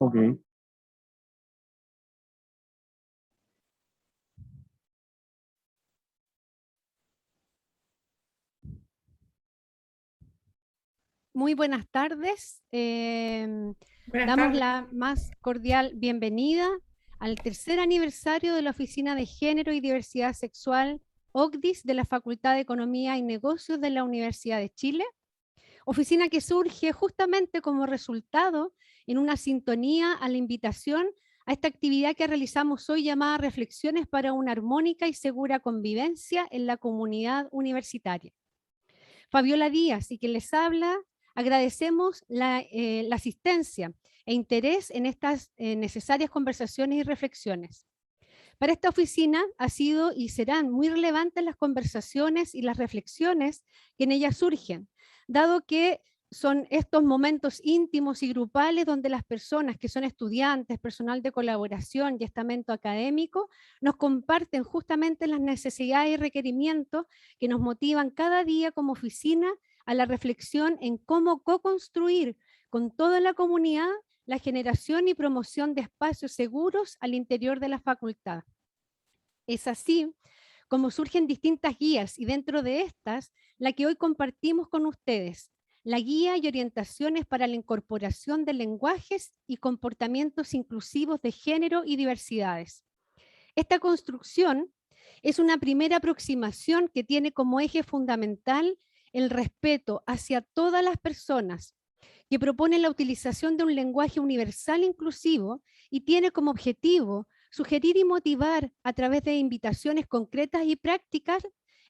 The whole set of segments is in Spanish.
Ok. Muy buenas tardes. Buenas Damos tardes. la más cordial bienvenida al tercer aniversario de la Oficina de Género y Diversidad Sexual, OCDIS, de la Facultad de Economía y Negocios de la Universidad de Chile. Oficina que surge justamente como resultado en una sintonía a la invitación a esta actividad que realizamos hoy llamada Reflexiones para una armónica y segura convivencia en la comunidad universitaria. Fabiola Díaz y quien les habla, agradecemos la asistencia e interés en estas necesarias conversaciones y reflexiones. Para esta oficina ha sido y serán muy relevantes las conversaciones y las reflexiones que en ellas surgen, dado que son estos momentos íntimos y grupales donde las personas que son estudiantes, personal de colaboración y estamento académico nos comparten justamente las necesidades y requerimientos que nos motivan cada día como oficina a la reflexión en cómo co-construir con toda la comunidad la generación y promoción de espacios seguros al interior de la facultad. Es así como surgen distintas guías y dentro de estas, la que hoy compartimos con ustedes, la guía y orientaciones para la incorporación de lenguajes y comportamientos inclusivos de género y diversidades. Esta construcción es una primera aproximación que tiene como eje fundamental el respeto hacia todas las personas, que propone la utilización de un lenguaje universal inclusivo y tiene como objetivo sugerir y motivar a través de invitaciones concretas y prácticas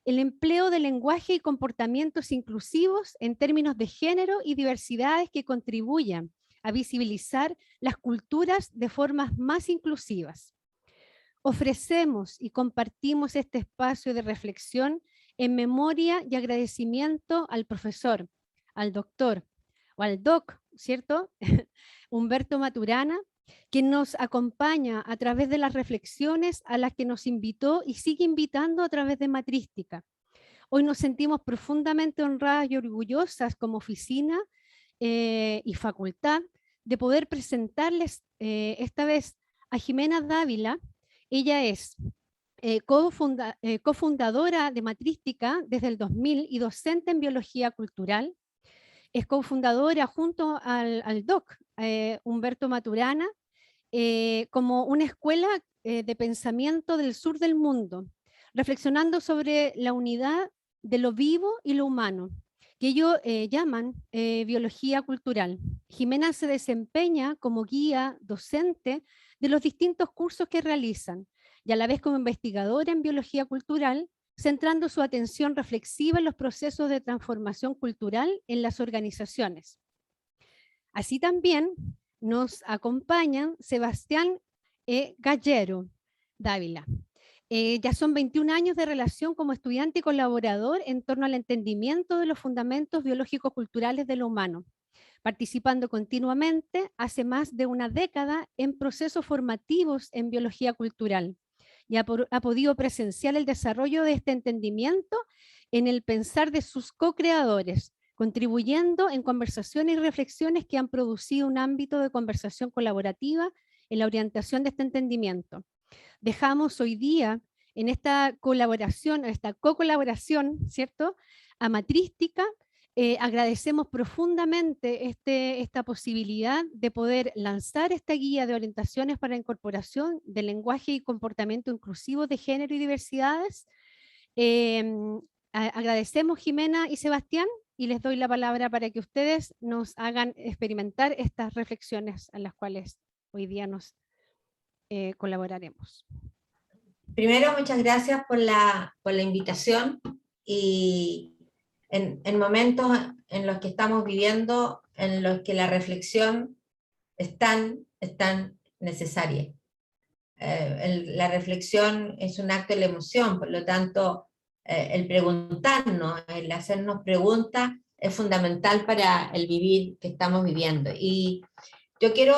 el empleo de lenguaje y comportamientos inclusivos en términos de género y diversidades que contribuyan a visibilizar las culturas de formas más inclusivas. Ofrecemos y compartimos este espacio de reflexión en memoria y agradecimiento al profesor, al doctor o al doc, ¿cierto? Humberto Maturana, quien nos acompaña a través de las reflexiones a las que nos invitó y sigue invitando a través de Matrística. Hoy nos sentimos profundamente honradas y orgullosas como oficina y facultad de poder presentarles esta vez a Jimena Dávila. Ella es cofundadora de Matrística desde el 2000 y docente en biología cultural. Es cofundadora junto al doc Humberto Maturana como una escuela de pensamiento del sur del mundo, reflexionando sobre la unidad de lo vivo y lo humano, que ellos llaman biología cultural. Jimena se desempeña como guía docente de los distintos cursos que realizan y a la vez como investigadora en biología cultural, centrando su atención reflexiva en los procesos de transformación cultural en las organizaciones. Así también nos acompañan Sebastián Gallero Dávila. Ya son 21 años de relación como estudiante y colaborador en torno al entendimiento de los fundamentos biológicos culturales de lo humano, participando continuamente hace más de una década en procesos formativos en biología cultural y ha podido presenciar el desarrollo de este entendimiento en el pensar de sus co-creadores, contribuyendo en conversaciones y reflexiones que han producido un ámbito de conversación colaborativa en la orientación de este entendimiento. Dejamos hoy día en esta colaboración, esta co-colaboración, ¿cierto?, a Matrística. Agradecemos profundamente esta posibilidad de poder lanzar esta guía de orientaciones para la incorporación de lenguaje y comportamiento inclusivo de género y diversidades. Eh, Agradecemos Jimena y Sebastián y les doy la palabra para que ustedes nos hagan experimentar estas reflexiones en las cuales hoy día nos colaboraremos. Primero, muchas gracias por la invitación y en momentos en los que estamos viviendo, en los que la reflexión es tan necesaria. La reflexión es un acto de la emoción, por lo tanto, el preguntarnos, el hacernos preguntas es fundamental para el vivir que estamos viviendo. Y yo quiero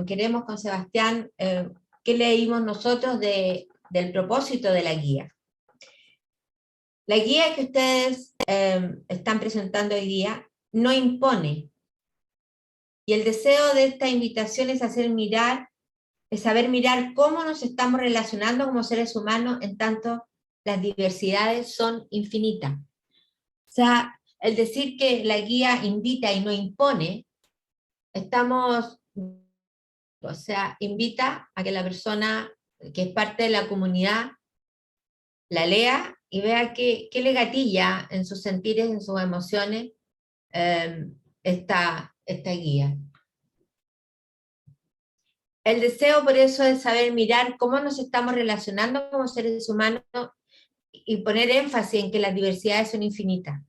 queremos con Sebastián, ¿qué leímos nosotros del propósito de la guía? La guía que ustedes están presentando hoy día no impone, Y el deseo de esta invitación es saber mirar cómo nos estamos relacionando como seres humanos, en tanto las diversidades son infinitas. O sea, el decir que la guía invita y no impone, invita a que la persona que es parte de la comunidad la lea y vea qué le gatilla en sus sentires, en sus emociones, esta guía. El deseo por eso es saber mirar cómo nos estamos relacionando como seres humanos y poner énfasis en que las diversidades son infinitas.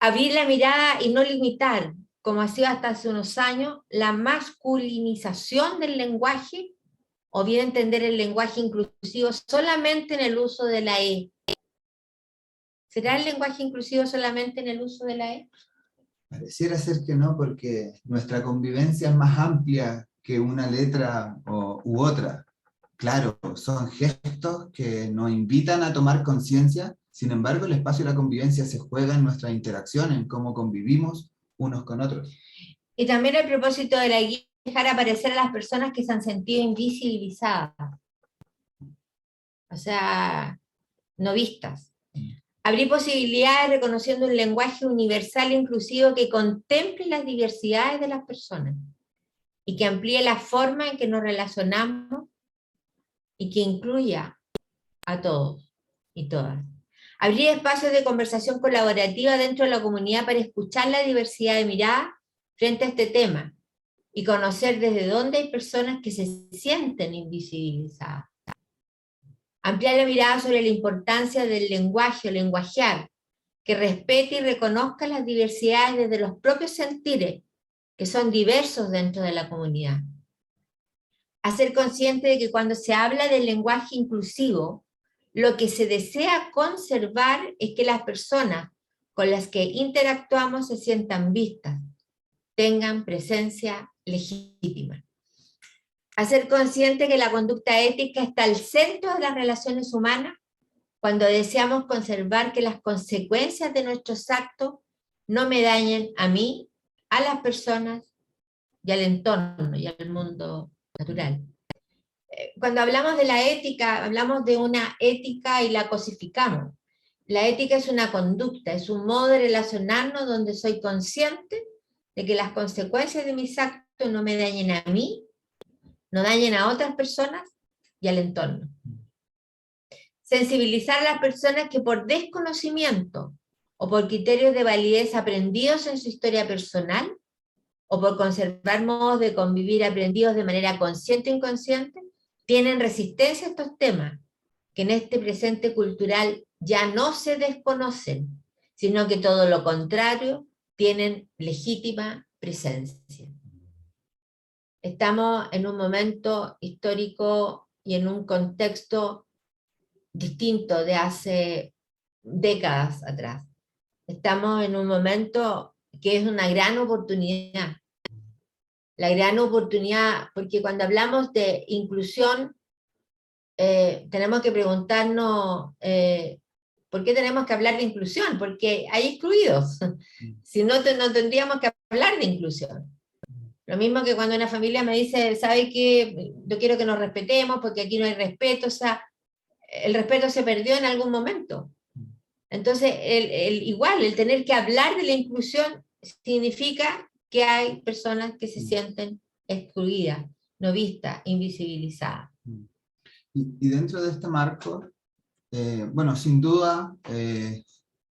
Abrir la mirada y no limitar, como ha sido hasta hace unos años, la masculinización del lenguaje, o bien entender el lenguaje inclusivo solamente en el uso de la E. ¿Será el lenguaje inclusivo solamente en el uso de la E? Pareciera ser que no, porque nuestra convivencia es más amplia que una letra u otra. Claro, son gestos que nos invitan a tomar conciencia, sin embargo el espacio de la convivencia se juega en nuestra interacción, en cómo convivimos unos con otros. Y también el propósito de la guía es dejar aparecer a las personas que se han sentido invisibilizadas. O sea, no vistas. Abrir posibilidades reconociendo un lenguaje universal e inclusivo que contemple las diversidades de las personas y que amplíe la forma en que nos relacionamos y que incluya a todos y todas. Abrir espacios de conversación colaborativa dentro de la comunidad para escuchar la diversidad de miradas frente a este tema y conocer desde dónde hay personas que se sienten invisibilizadas. Ampliar la mirada sobre la importancia del lenguaje o lenguajear, que respete y reconozca las diversidades desde los propios sentires, que son diversos dentro de la comunidad. Hacer consciente de que cuando se habla del lenguaje inclusivo, lo que se desea conservar es que las personas con las que interactuamos se sientan vistas, tengan presencia legítima. Hacer consciente que la conducta ética está al centro de las relaciones humanas cuando deseamos conservar que las consecuencias de nuestros actos no me dañen a mí, a las personas y al entorno y al mundo natural. Cuando hablamos de la ética, hablamos de una ética y la cosificamos. La ética es una conducta, es un modo de relacionarnos donde soy consciente de que las consecuencias de mis actos no me dañen a mí, no dañen a otras personas y al entorno. Sensibilizar a las personas que por desconocimiento o por criterios de validez aprendidos en su historia personal o por conservar modos de convivir aprendidos de manera consciente o inconsciente, tienen resistencia a estos temas, que en este presente cultural ya no se desconocen, sino que todo lo contrario, tienen legítima presencia. Estamos en un momento histórico y en un contexto distinto de hace décadas atrás. Estamos en un momento que es una gran oportunidad. La gran oportunidad, porque cuando hablamos de inclusión, tenemos que preguntarnos ¿por qué tenemos que hablar de inclusión? Porque hay excluidos. Si no, no tendríamos que hablar de inclusión. Lo mismo que cuando una familia me dice, ¿sabe qué? Yo quiero que nos respetemos porque aquí no hay respeto. O sea, el respeto se perdió en algún momento. Entonces, igual, el tener que hablar de la inclusión significa que hay personas que se sienten excluidas, no vistas, invisibilizadas. Y dentro de este marco, bueno, sin duda,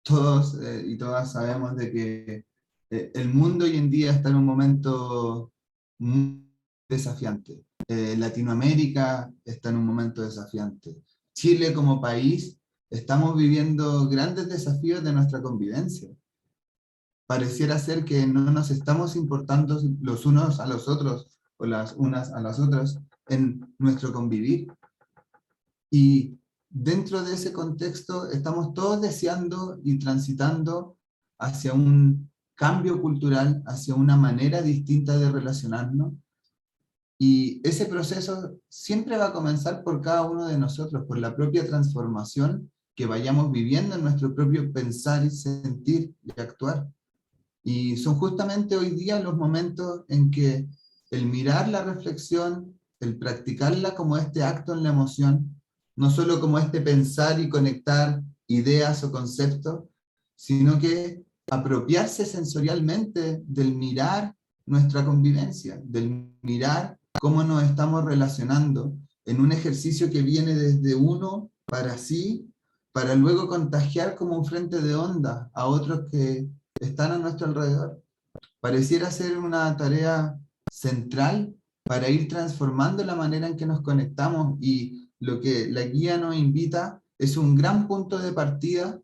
todos y todas sabemos de que el mundo hoy en día está en un momento muy desafiante. Latinoamérica está en un momento desafiante. Chile como país, estamos viviendo grandes desafíos de nuestra convivencia. Pareciera ser que no nos estamos importando los unos a los otros o las unas a las otras en nuestro convivir. Y dentro de ese contexto estamos todos deseando y transitando hacia un cambio cultural, hacia una manera distinta de relacionarnos. Y ese proceso siempre va a comenzar por cada uno de nosotros, por la propia transformación que vayamos viviendo en nuestro propio pensar y sentir y actuar. Y son justamente hoy día los momentos en que el mirar la reflexión, el practicarla como este acto en la emoción, no solo como este pensar y conectar ideas o conceptos, sino que apropiarse sensorialmente del mirar nuestra convivencia, del mirar cómo nos estamos relacionando en un ejercicio que viene desde uno para sí, para luego contagiar como un frente de onda a otros que están a nuestro alrededor. Pareciera ser una tarea central para ir transformando la manera en que nos conectamos, y lo que la guía nos invita es un gran punto de partida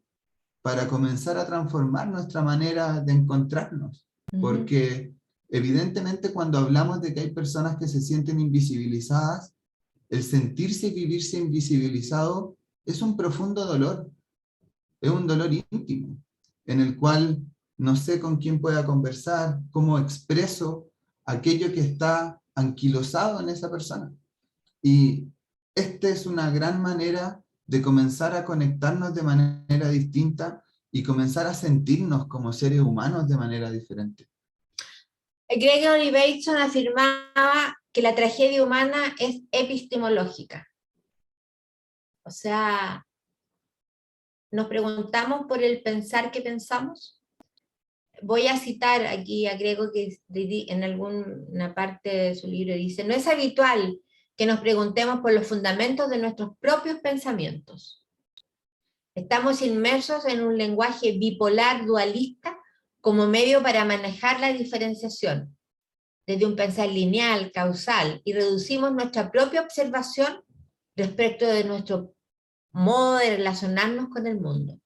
para comenzar a transformar nuestra manera de encontrarnos. Porque evidentemente cuando hablamos de que hay personas que se sienten invisibilizadas, el sentirse y vivirse invisibilizado es un profundo dolor, es un dolor íntimo, en el cual no sé con quién pueda conversar, cómo expreso aquello que está anquilosado en esa persona. Y esta es una gran manera de comenzar a conectarnos de manera distinta y comenzar a sentirnos como seres humanos de manera diferente. Gregory Bateson afirmaba que la tragedia humana es epistemológica. O sea, nos preguntamos por el pensar que pensamos. Voy a citar aquí a Grego, que en alguna parte de su libro dice: no es habitual que nos preguntemos por los fundamentos de nuestros propios pensamientos. Estamos inmersos en un lenguaje bipolar dualista como medio para manejar la diferenciación, desde un pensar lineal, causal, y reducimos nuestra propia observación respecto de nuestro modo de relacionarnos con el mundo.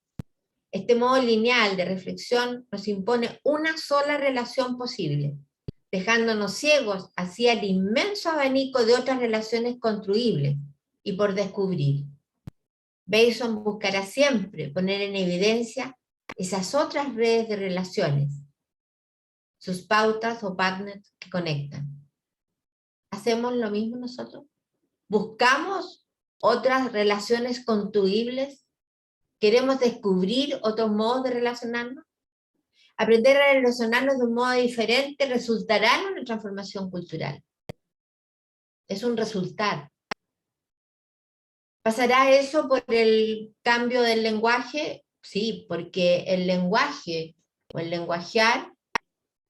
Este modo lineal de reflexión nos impone una sola relación posible, dejándonos ciegos hacia el inmenso abanico de otras relaciones construibles y por descubrir. Bateson buscará siempre poner en evidencia esas otras redes de relaciones, sus pautas o partners que conectan. ¿Hacemos lo mismo nosotros? ¿Buscamos otras relaciones construibles? ¿Queremos descubrir otros modos de relacionarnos? Aprender a relacionarnos de un modo diferente resultará en una transformación cultural. Es un resultar. ¿Pasará eso por el cambio del lenguaje? Sí, porque el lenguaje o el lenguajear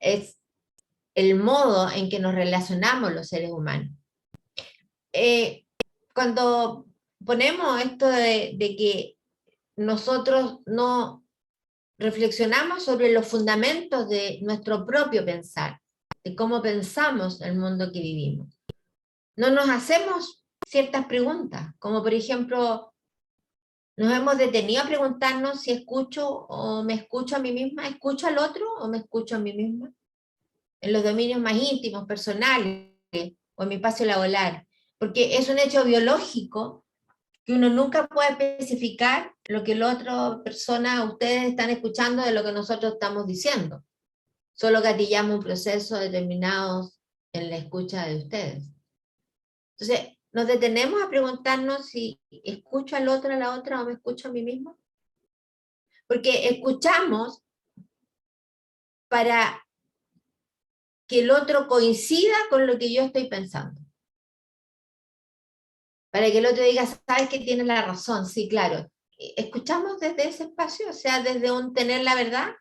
es el modo en que nos relacionamos los seres humanos. Cuando ponemos esto de que nosotros no reflexionamos sobre los fundamentos de nuestro propio pensar, de cómo pensamos el mundo que vivimos, no nos hacemos ciertas preguntas, como por ejemplo, nos hemos detenido a preguntarnos si escucho o me escucho a mí misma, ¿escucho al otro o me escucho a mí misma? En los dominios más íntimos, personales, o en mi espacio laboral, porque es un hecho biológico que uno nunca puede especificar lo que la otra persona, ustedes están escuchando de lo que nosotros estamos diciendo. Solo gatillamos un proceso determinado en la escucha de ustedes. Entonces, nos detenemos a preguntarnos si escucho al otro, a la otra, o me escucho a mí mismo. Porque escuchamos para que el otro coincida con lo que yo estoy pensando. Para que el otro diga, sabes que tienes la razón, sí, claro. ¿Escuchamos desde ese espacio? O sea, desde un tener la verdad.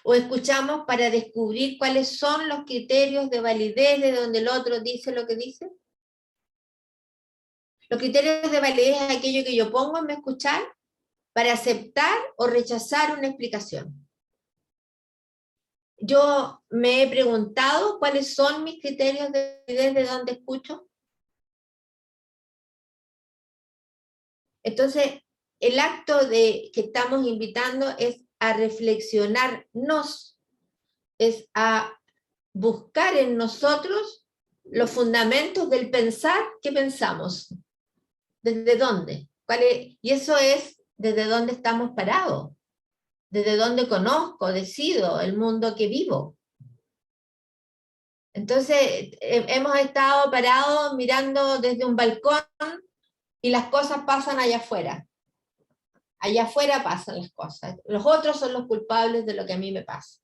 ¿O escuchamos para descubrir cuáles son los criterios de validez de donde el otro dice lo que dice? Los criterios de validez es aquello que yo pongo en mi escuchar para aceptar o rechazar una explicación. Yo me he preguntado cuáles son mis criterios de validez de dónde escucho. Entonces, el acto que estamos invitando es a reflexionarnos, es a buscar en nosotros los fundamentos del pensar que pensamos. ¿Desde dónde? Y eso es desde dónde estamos parados, desde dónde conozco, decido el mundo que vivo. Entonces, hemos estado parados mirando desde un balcón y las cosas pasan allá afuera. Allá afuera pasan las cosas. Los otros son los culpables de lo que a mí me pasa.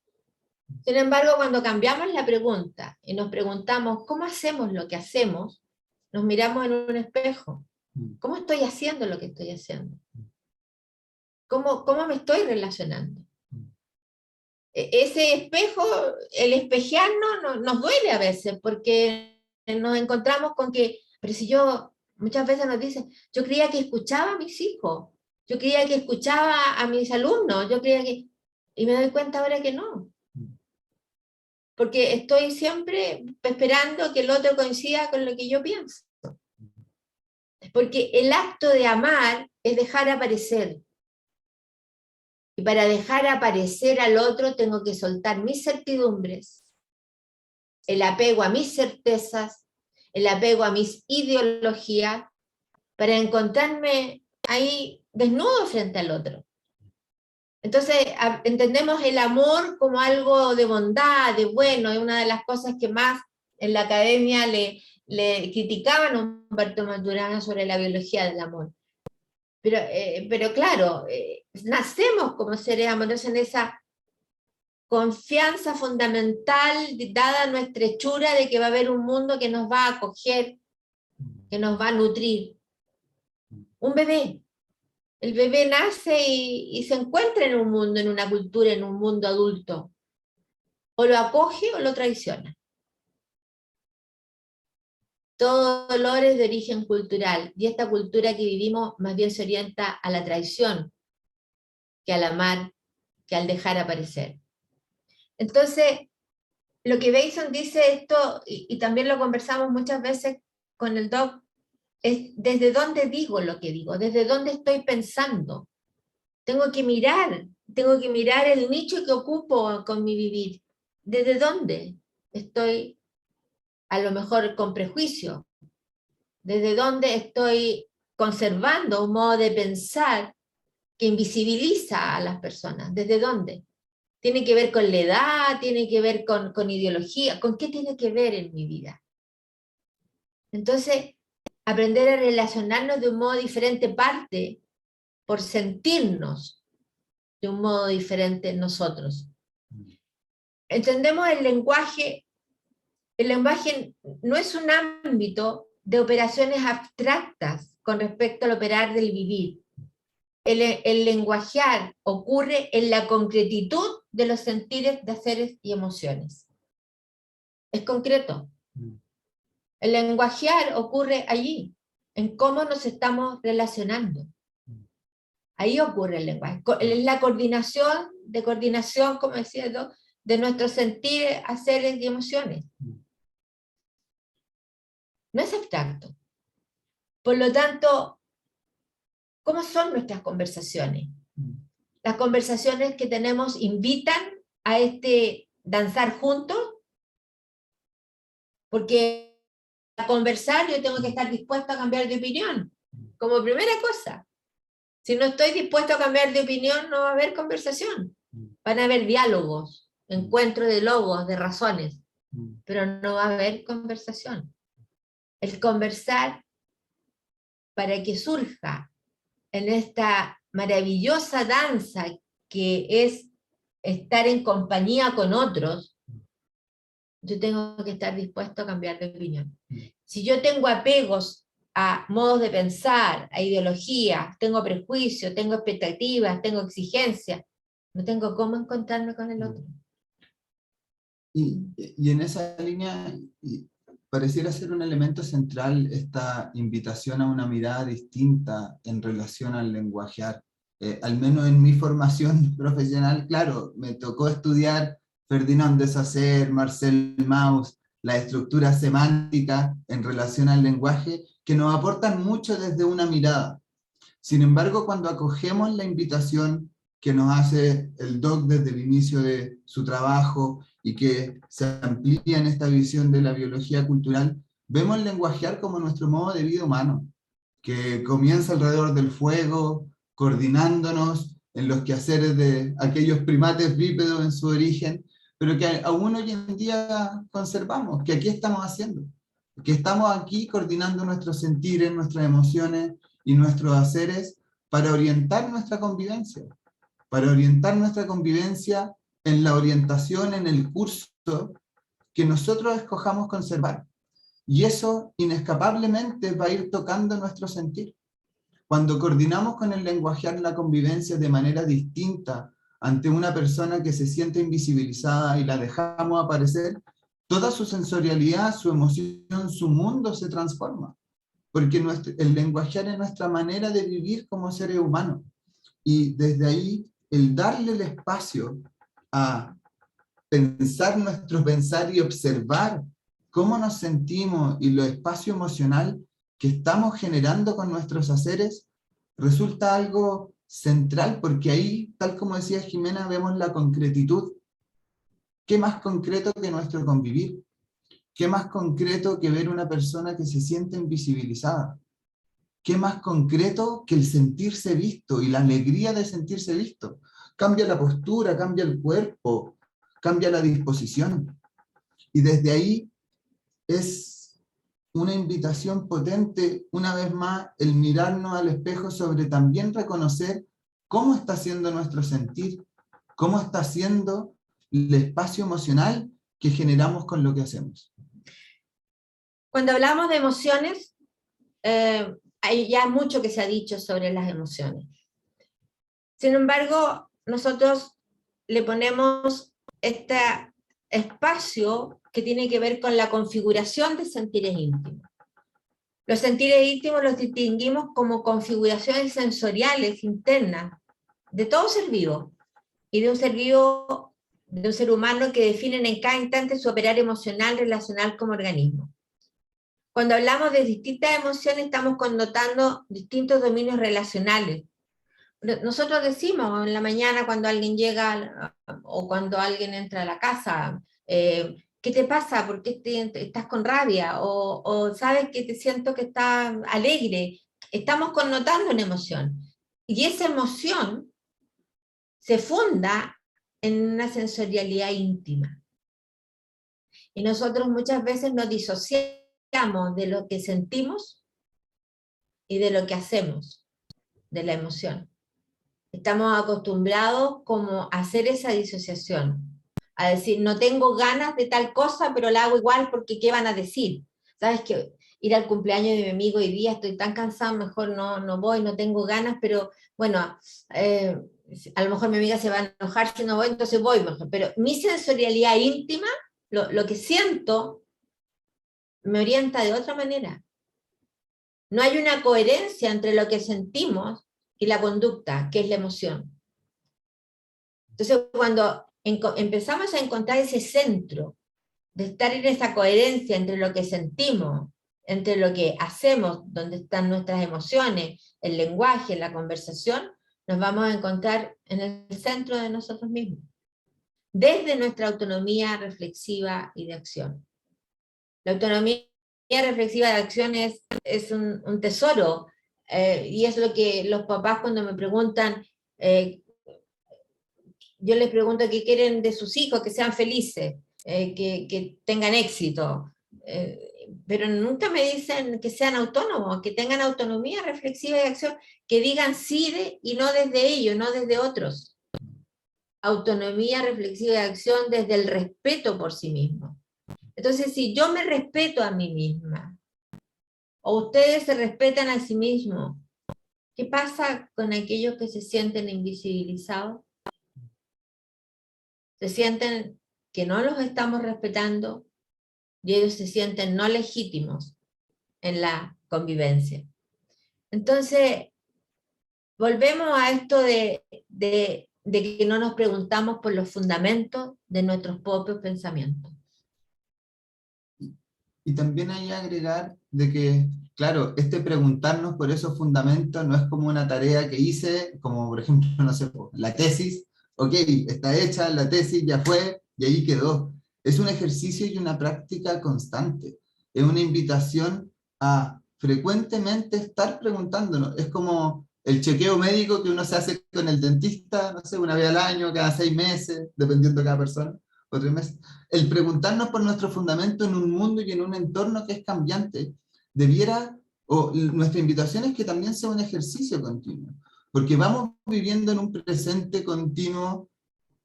Sin embargo, cuando cambiamos la pregunta y nos preguntamos cómo hacemos lo que hacemos, nos miramos en un espejo. ¿Cómo estoy haciendo lo que estoy haciendo? ¿Cómo me estoy relacionando? Ese espejo, el espejearnos nos duele a veces, porque nos encontramos con que, pero si yo, muchas veces nos dicen, yo creía que escuchaba a mis hijos, yo creía que escuchaba a mis alumnos, yo creía que, y me doy cuenta ahora que no. Porque estoy siempre esperando que el otro coincida con lo que yo pienso. Porque el acto de amar es dejar aparecer. Y para dejar aparecer al otro tengo que soltar mis certidumbres, el apego a mis certezas, el apego a mis ideologías, para encontrarme ahí desnudo frente al otro. Entonces entendemos el amor como algo de bondad, de bueno, es una de las cosas que más en la academia le criticaban a Humberto Maturana sobre la biología del amor. Pero claro, nacemos como seres amorosos en esa confianza fundamental dada nuestra hechura de que va a haber un mundo que nos va a acoger, que nos va a nutrir. Un bebé. El bebé nace y se encuentra en un mundo, en una cultura, en un mundo adulto. O lo acoge o lo traiciona. Todo dolor es de origen cultural, y esta cultura que vivimos más bien se orienta a la traición, que al amar, que al dejar aparecer. Entonces, lo que Bateson dice esto, y también lo conversamos muchas veces con el doc, es desde dónde digo lo que digo, desde dónde estoy pensando. Tengo que mirar el nicho que ocupo con mi vivir. ¿Desde dónde estoy a lo mejor con prejuicio? ¿Desde dónde estoy conservando un modo de pensar que invisibiliza a las personas? ¿Desde dónde? ¿Tiene que ver con la edad? ¿Tiene que ver con ideología? ¿Con qué tiene que ver en mi vida? Entonces, aprender a relacionarnos de un modo diferente parte por sentirnos de un modo diferente nosotros. Entendemos el lenguaje no es un ámbito de operaciones abstractas con respecto al operar del vivir. El lenguajear ocurre en la concretitud de los sentires, de haceres y emociones. Es concreto. El lenguajear ocurre allí, en cómo nos estamos relacionando. Ahí ocurre el lenguaje. Es la coordinación, como decía el doc, de nuestros sentires, haceres y emociones. No es abstracto. Por lo tanto, ¿cómo son nuestras conversaciones? Las conversaciones que tenemos invitan a este danzar juntos, porque para conversar yo tengo que estar dispuesto a cambiar de opinión, como primera cosa. Si no estoy dispuesto a cambiar de opinión, no va a haber conversación. Van a haber diálogos, encuentros de logos, de razones, pero no va a haber conversación. El conversar, para que surja en esta maravillosa danza que es estar en compañía con otros, yo tengo que estar dispuesto a cambiar de opinión. Si yo tengo apegos a modos de pensar, a ideologías, tengo prejuicios, tengo expectativas, tengo exigencias, no tengo cómo encontrarme con el otro. Y en esa línea pareciera ser un elemento central esta invitación a una mirada distinta en relación al lenguajear. Al menos en mi formación profesional, claro, me tocó estudiar Ferdinand de Saussure, Marcel Mauss, la estructura semántica en relación al lenguaje, que nos aportan mucho desde una mirada. Sin embargo, cuando acogemos la invitación que nos hace el doc desde el inicio de su trabajo y que se amplía en esta visión de la biología cultural, vemos el lenguajear como nuestro modo de vida humano, que comienza alrededor del fuego, coordinándonos en los quehaceres de aquellos primates bípedos en su origen, pero que aún hoy en día conservamos, que aquí estamos haciendo, que estamos aquí coordinando nuestros sentires, nuestras emociones y nuestros haceres para orientar nuestra convivencia en la orientación, en el curso que nosotros escojamos conservar. Y eso inescapablemente va a ir tocando nuestro sentir. Cuando coordinamos con el lenguajear la convivencia de manera distinta ante una persona que se siente invisibilizada y la dejamos aparecer, toda su sensorialidad, su emoción, su mundo se transforma. Porque el lenguajear es nuestra manera de vivir como seres humanos. Y desde ahí, el darle el espacio a pensar nuestro pensar y observar cómo nos sentimos y lo espacio emocional que estamos generando con nuestros haceres, resulta algo central, porque ahí, tal como decía Jimena, vemos la concretitud. ¿Qué más concreto que nuestro convivir? ¿Qué más concreto que ver una persona que se siente invisibilizada? ¿Qué más concreto que el sentirse visto y la alegría de sentirse visto? Cambia la postura, cambia el cuerpo, cambia la disposición. Y desde ahí es una invitación potente, una vez más, el mirarnos al espejo sobre también reconocer cómo está siendo nuestro sentir, cómo está siendo el espacio emocional que generamos con lo que hacemos. Cuando hablamos de emociones, hay ya mucho que se ha dicho sobre las emociones. Sin embargo, nosotros le ponemos este espacio que tiene que ver con la configuración de sentires íntimos. Los sentires íntimos los distinguimos como configuraciones sensoriales internas de todo ser vivo, y de un ser vivo, de un ser humano, que definen en cada instante su operar emocional, relacional como organismo. Cuando hablamos de distintas emociones, estamos connotando distintos dominios relacionales. Nosotros decimos en la mañana cuando alguien llega o cuando alguien entra a la casa, ¿qué te pasa? ¿Por qué estás con rabia? O sabes que te siento que estás alegre. Estamos connotando una emoción. Y esa emoción se funda en una sensorialidad íntima. Y nosotros muchas veces nos disociamos de lo que sentimos y de lo que hacemos, de la emoción. Estamos acostumbrados como a hacer esa disociación, a decir, no tengo ganas de tal cosa, pero la hago igual porque ¿qué van a decir? ¿Sabes qué? Ir al cumpleaños de mi amigo hoy día, estoy tan cansada, mejor no voy, no tengo ganas, pero bueno, a lo mejor mi amiga se va a enojar si no voy, entonces voy mejor. Pero mi sensorialidad íntima, lo que siento, me orienta de otra manera. No hay una coherencia entre lo que sentimos y la conducta, que es la emoción. Entonces, cuando empezamos a encontrar ese centro, de estar en esa coherencia entre lo que sentimos, entre lo que hacemos, donde están nuestras emociones, el lenguaje, la conversación, nos vamos a encontrar en el centro de nosotros mismos, desde nuestra autonomía reflexiva y de acción. La autonomía reflexiva de acción es un tesoro, y es lo que los papás cuando me preguntan, yo les pregunto qué quieren de sus hijos, que sean felices, que tengan éxito, pero nunca me dicen que sean autónomos, que tengan autonomía reflexiva y acción, que digan sí y no desde ellos, no desde otros. Autonomía reflexiva y acción desde el respeto por sí mismo. Entonces, si yo me respeto a mí misma, o ustedes se respetan a sí mismos, ¿qué pasa con aquellos que se sienten invisibilizados? Se sienten que no los estamos respetando y ellos se sienten no legítimos en la convivencia. Entonces, volvemos a esto de que no nos preguntamos por los fundamentos de nuestros propios pensamientos. Y también hay que agregar de que, claro, preguntarnos por esos fundamentos no es como una tarea que hice, como por ejemplo, no sé, la tesis, ok, está hecha, la tesis ya fue, y ahí quedó. Es un ejercicio y una práctica constante. Es una invitación a frecuentemente estar preguntándonos. Es como el chequeo médico que uno se hace con el dentista, no sé, una vez al año, cada 6 meses, dependiendo de cada persona, o 3 meses. El preguntarnos por nuestro fundamento en un mundo y en un entorno que es cambiante, nuestra invitación es que también sea un ejercicio continuo, porque vamos viviendo en un presente continuo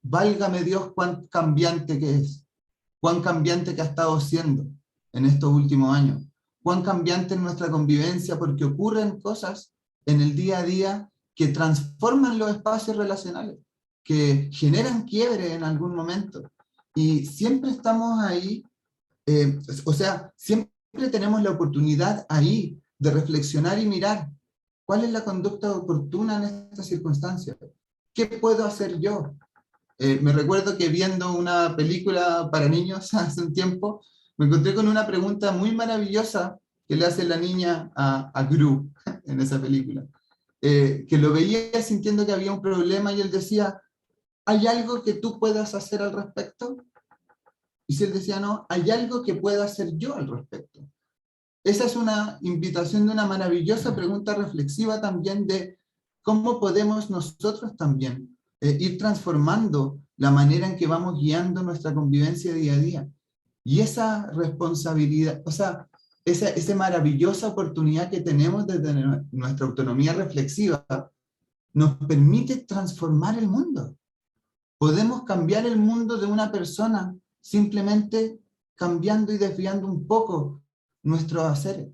válgame Dios, cuán cambiante que es, cuán cambiante que ha estado siendo en estos últimos años, cuán cambiante es nuestra convivencia, porque ocurren cosas en el día a día que transforman los espacios relacionales, que generan quiebre en algún momento, y siempre estamos ahí, o sea, siempre tenemos la oportunidad ahí de reflexionar y mirar cuál es la conducta oportuna en estas circunstancias. ¿Qué puedo hacer yo? Me recuerdo que viendo una película para niños hace un tiempo, me encontré con una pregunta muy maravillosa que le hace la niña a Gru en esa película, que lo veía sintiendo que había un problema y él decía, ¿hay algo que tú puedas hacer al respecto? Y si él decía, no, ¿hay algo que pueda hacer yo al respecto? Esa es una invitación de una maravillosa pregunta reflexiva también de cómo podemos nosotros también ir transformando la manera en que vamos guiando nuestra convivencia día a día. Y esa responsabilidad, o sea, esa maravillosa oportunidad que tenemos desde nuestra autonomía reflexiva, nos permite transformar el mundo. Podemos cambiar el mundo de una persona simplemente cambiando y desviando un poco nuestros haceres.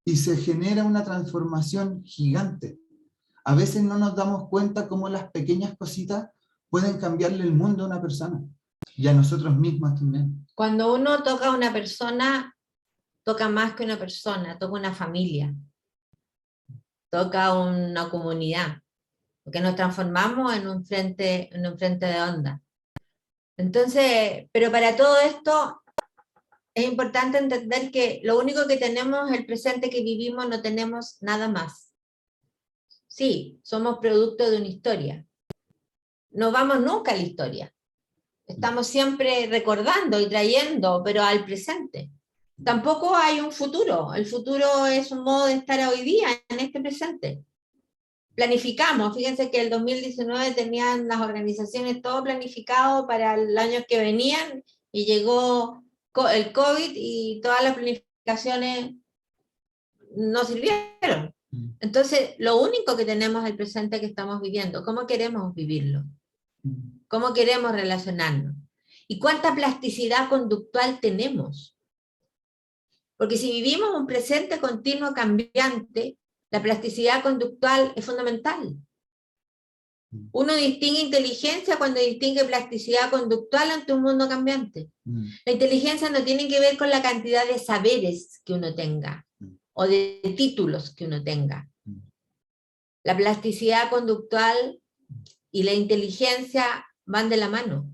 Y se genera una transformación gigante. A veces no nos damos cuenta cómo las pequeñas cositas pueden cambiarle el mundo a una persona y a nosotros mismos también. Cuando uno toca a una persona, toca más que una persona, toca una familia, toca una comunidad, porque nos transformamos en un frente de onda. Entonces, pero para todo esto es importante entender que lo único que tenemos es el presente que vivimos, no tenemos nada más. Sí, somos producto de una historia. No vamos nunca a la historia. Estamos siempre recordando y trayendo, pero al presente. Tampoco hay un futuro. El futuro es un modo de estar hoy día, en este presente. Planificamos. Fíjense que el 2019 tenían las organizaciones todo planificado para el año que venían y llegó el COVID y todas las planificaciones no sirvieron. Entonces, lo único que tenemos es el presente que estamos viviendo. ¿Cómo queremos vivirlo? ¿Cómo queremos relacionarnos? ¿Y cuánta plasticidad conductual tenemos? Porque si vivimos un presente continuo cambiante, la plasticidad conductual es fundamental. Uno distingue inteligencia cuando distingue plasticidad conductual ante un mundo cambiante. La inteligencia no tiene que ver con la cantidad de saberes que uno tenga o de títulos que uno tenga. La plasticidad conductual y la inteligencia van de la mano.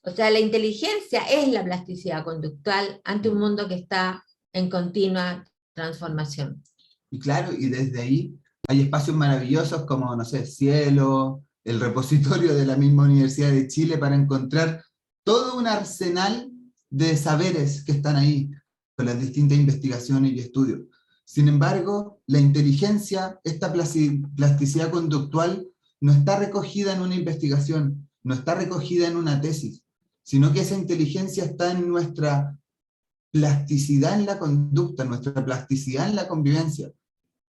O sea, la inteligencia es la plasticidad conductual ante un mundo que está en continua transformación. Y claro, y desde ahí hay espacios maravillosos como, no sé, Cielo, el repositorio de la misma Universidad de Chile, para encontrar todo un arsenal de saberes que están ahí, con las distintas investigaciones y estudios. Sin embargo, la inteligencia, esta plasticidad conductual, no está recogida en una investigación, no está recogida en una tesis, sino que esa inteligencia está en nuestra plasticidad en la conducta, nuestra plasticidad en la convivencia.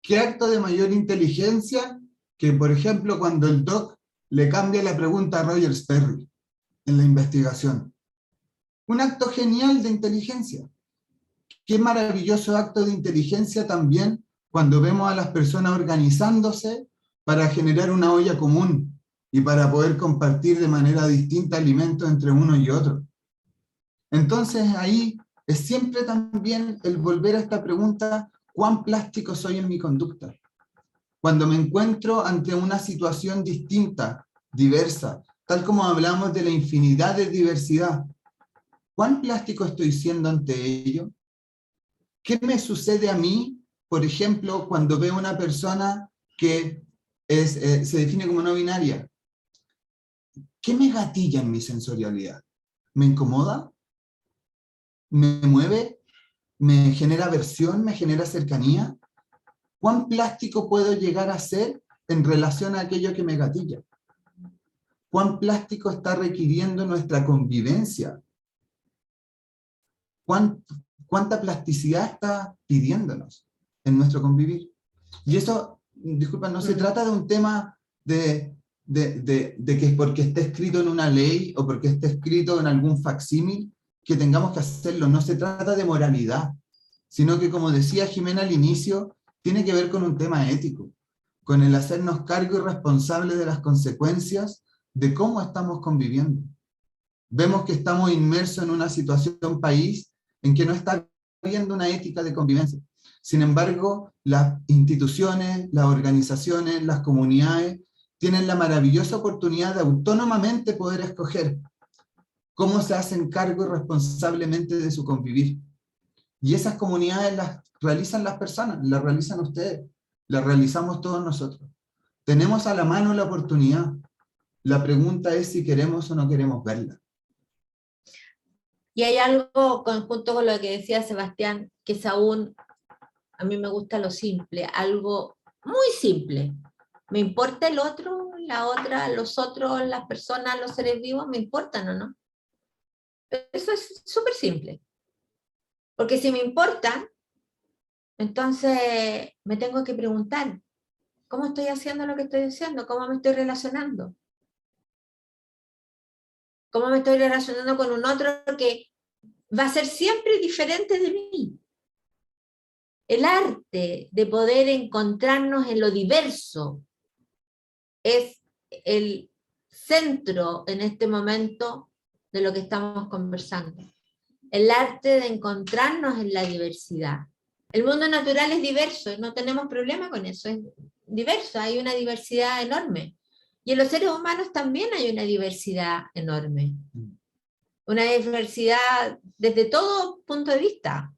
¿Qué acto de mayor inteligencia que, por ejemplo, cuando el doc le cambia la pregunta a Roger Sperry en la investigación? Un acto genial de inteligencia. Qué maravilloso acto de inteligencia también cuando vemos a las personas organizándose para generar una olla común y para poder compartir de manera distinta alimentos entre uno y otro. Entonces ahí es siempre también el volver a esta pregunta: ¿cuán plástico soy en mi conducta? Cuando me encuentro ante una situación distinta, diversa, tal como hablamos de la infinidad de diversidad, ¿cuán plástico estoy siendo ante ello? ¿Qué me sucede a mí, por ejemplo, cuando veo una persona que se define como no binaria? ¿Qué me gatilla en mi sensorialidad? ¿Me incomoda? ¿Me mueve? ¿Me genera aversión? ¿Me genera cercanía? ¿Cuán plástico puedo llegar a ser en relación a aquello que me gatilla? ¿Cuán plástico está requiriendo nuestra convivencia? ¿Cuánta plasticidad está pidiéndonos en nuestro convivir? Y eso, disculpa, no se trata de un tema de de que porque esté escrito en una ley o porque esté escrito en algún facsímil, que tengamos que hacerlo. No se trata de moralidad, sino que, como decía Jimena al inicio, tiene que ver con un tema ético, con el hacernos cargo y responsables de las consecuencias de cómo estamos conviviendo. Vemos que estamos inmersos en una situación país en que no está habiendo una ética de convivencia. Sin embargo, las instituciones, las organizaciones, las comunidades tienen la maravillosa oportunidad de autónomamente poder escoger cómo se hacen cargo responsablemente de su convivir. Y esas comunidades las realizan las personas, las realizan ustedes, las realizamos todos nosotros. Tenemos a la mano la oportunidad. La pregunta es si queremos o no queremos verla. Y hay algo junto con lo que decía Sebastián, que es aún, a mí me gusta lo simple, algo muy simple. ¿Me importa el otro, la otra, los otros, las personas, los seres vivos? ¿Me importan o no? Eso es súper simple. Porque si me importan, entonces me tengo que preguntar, ¿cómo estoy haciendo lo que estoy haciendo? ¿Cómo me estoy relacionando? ¿Cómo me estoy relacionando con un otro que va a ser siempre diferente de mí? El arte de poder encontrarnos en lo diverso es el centro en este momento de lo que estamos conversando. El arte de encontrarnos en la diversidad. El mundo natural es diverso, no tenemos problema con eso, es diverso, hay una diversidad enorme. Y en los seres humanos también hay una diversidad enorme. Una diversidad desde todo punto de vista.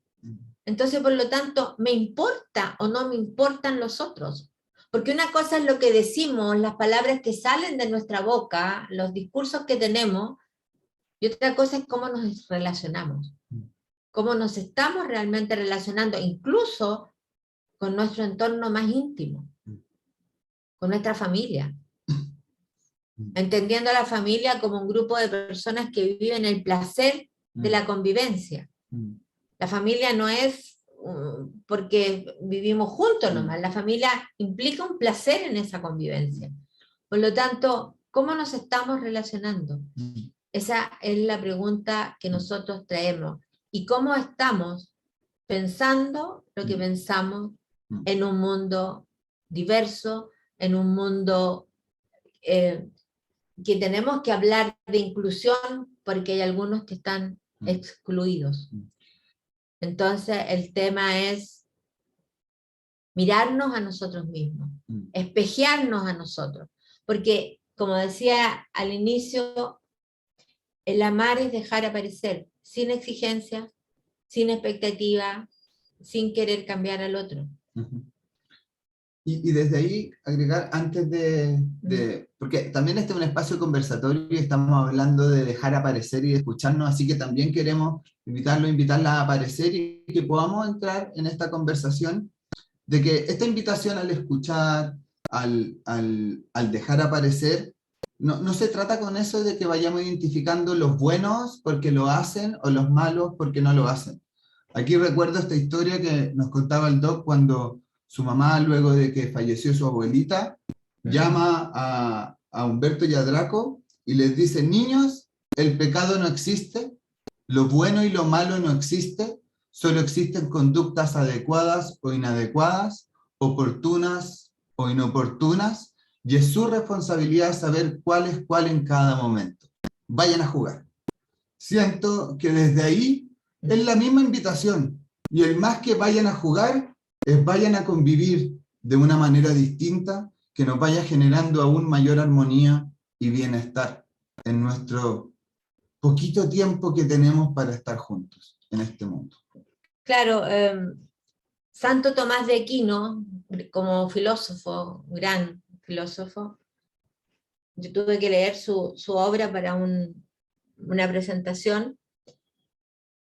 Entonces, por lo tanto, ¿me importa o no me importan los otros? Porque una cosa es lo que decimos, las palabras que salen de nuestra boca, los discursos que tenemos, y otra cosa es cómo nos relacionamos. Cómo nos estamos realmente relacionando, incluso con nuestro entorno más íntimo, con nuestra familia. Entendiendo a la familia como un grupo de personas que viven el placer de la convivencia. La familia no es porque vivimos juntos nomás, la familia implica un placer en esa convivencia. Por lo tanto, ¿cómo nos estamos relacionando? Esa es la pregunta que nosotros traemos. ¿Y cómo estamos pensando lo que pensamos en un mundo diverso, en un mundo que tenemos que hablar de inclusión porque hay algunos que están excluidos? Entonces el tema es mirarnos a nosotros mismos, espejearnos a nosotros, porque como decía al inicio, el amar es dejar aparecer, sin exigencias, sin expectativa, sin querer cambiar al otro. Y desde ahí agregar, antes porque también este es un espacio conversatorio y estamos hablando de dejar aparecer y de escucharnos, así que también queremos invitarla a aparecer y que podamos entrar en esta conversación, de que esta invitación al escuchar, al dejar aparecer, no se trata con eso de que vayamos identificando los buenos porque lo hacen o los malos porque no lo hacen. Aquí recuerdo esta historia que nos contaba el Doc cuando su mamá, luego de que falleció su abuelita, llama a Humberto y a Draco y les dice: niños, el pecado no existe, lo bueno y lo malo no existe, solo existen conductas adecuadas o inadecuadas, oportunas o inoportunas, y es su responsabilidad saber cuál es cuál en cada momento. Vayan a jugar. Siento que desde ahí es la misma invitación, y el más que vayan a jugar es vayan a convivir de una manera distinta que nos vaya generando aún mayor armonía y bienestar en nuestro poquito tiempo que tenemos para estar juntos en este mundo. Claro, Santo Tomás de Aquino, como filósofo, gran filósofo, yo tuve que leer su obra para una presentación,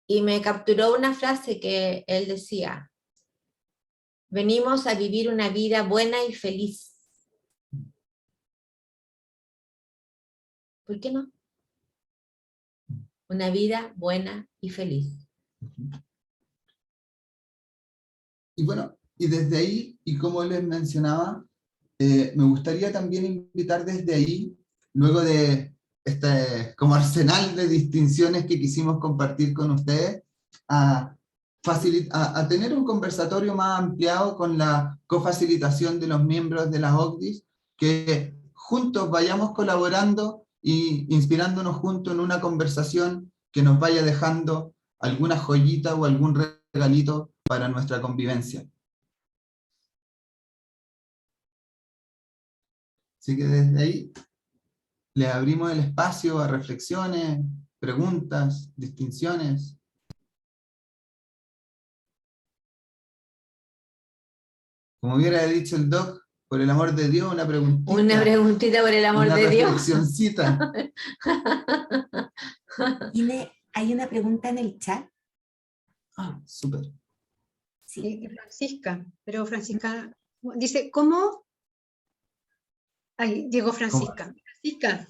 y me capturó una frase que él decía: venimos a vivir una vida buena y feliz. ¿Por qué no? Una vida buena y feliz. Y bueno, y desde ahí, y como les mencionaba, me gustaría también invitar desde ahí, luego de este como arsenal de distinciones que quisimos compartir con ustedes, a, a tener un conversatorio más ampliado con la cofacilitación de los miembros de las OCDIs, que juntos vayamos colaborando e inspirándonos juntos en una conversación que nos vaya dejando alguna joyita o algún regalito para nuestra convivencia. Así que desde ahí les abrimos el espacio a reflexiones, preguntas, distinciones. Como hubiera dicho el doc, por el amor de Dios, una preguntita. Una preguntita por el amor de Dios. Una reflexioncita. Hay una pregunta en el chat. Ah, súper. Sí. Francisca, pero Francisca dice, ¿cómo? Ahí llegó Francisca. ¿Cómo? Francisca.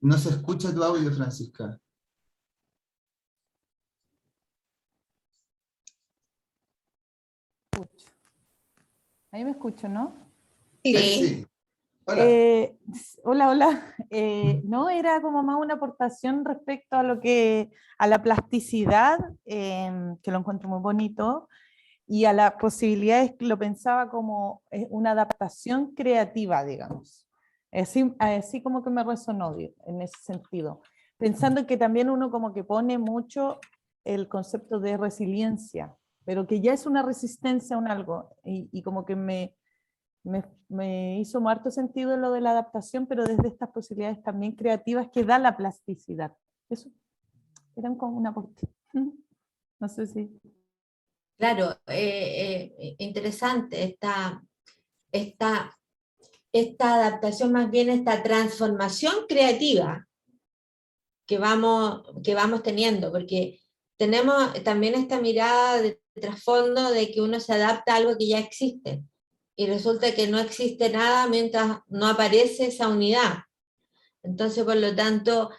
No se escucha tu audio, Francisca. Ahí me escucho, ¿no? Sí. Hola. Hola. No, era como más una aportación respecto a a la plasticidad, que lo encuentro muy bonito, y a las posibilidades, lo pensaba como una adaptación creativa, digamos. Así como que me resonó en ese sentido. Pensando que también uno como que pone mucho el concepto de resiliencia, pero que ya es una resistencia a un algo, y como que me hizo muy harto sentido lo de la adaptación, pero desde estas posibilidades también creativas que da la plasticidad. Eso eran como un aporte. No sé si... Claro, interesante esta adaptación, más bien esta transformación creativa que vamos teniendo, porque tenemos también esta mirada de trasfondo de que uno se adapta a algo que ya existe, y resulta que no existe nada mientras no aparece esa unidad. Entonces, por lo tanto,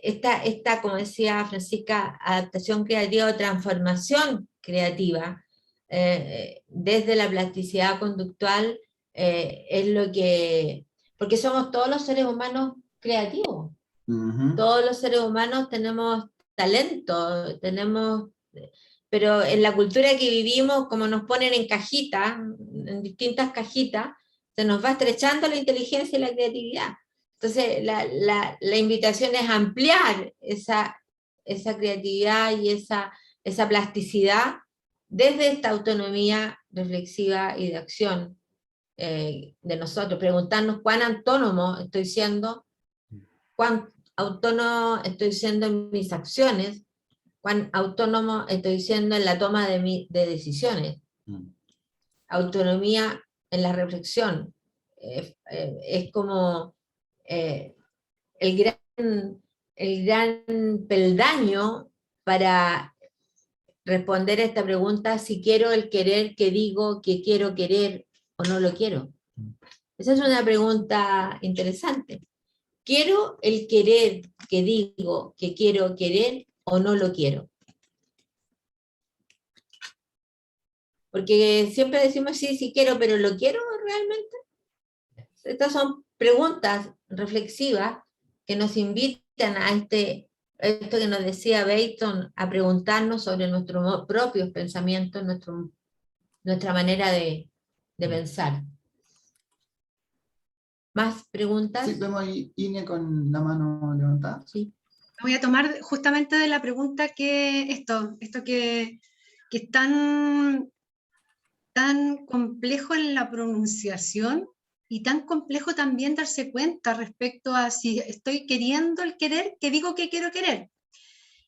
esta, como decía Francisca, adaptación creativa o transformación creativa, desde la plasticidad conductual, es lo que... Porque somos todos los seres humanos creativos. Todos los seres humanos tenemos talento, pero en la cultura que vivimos, como nos ponen en cajitas, en distintas cajitas, se nos va estrechando la inteligencia y la creatividad. Entonces, la invitación es ampliar esa creatividad y esa plasticidad desde esta autonomía reflexiva y de acción de nosotros, preguntarnos cuán autónomo estoy siendo, cuán autónomo estoy siendo en mis acciones, cuán autónomo estoy siendo en la toma de decisiones. Autonomía en la reflexión. Es como el gran peldaño para responder a esta pregunta: si quiero el querer que digo que quiero querer o no lo quiero. Esa es una pregunta interesante. ¿Quiero el querer que digo que quiero querer o no lo quiero? Porque siempre decimos sí quiero, pero ¿lo quiero realmente? Estas son preguntas reflexivas que nos invitan a esto que nos decía Beighton, a preguntarnos sobre nuestros propios pensamientos, nuestra manera de pensar. ¿Más preguntas? Sí, vemos ahí Ine con la mano levantada. Sí. Voy a tomar justamente de la pregunta esto que es tan complejo en la pronunciación y tan complejo también darse cuenta respecto a si estoy queriendo el querer que digo que quiero querer.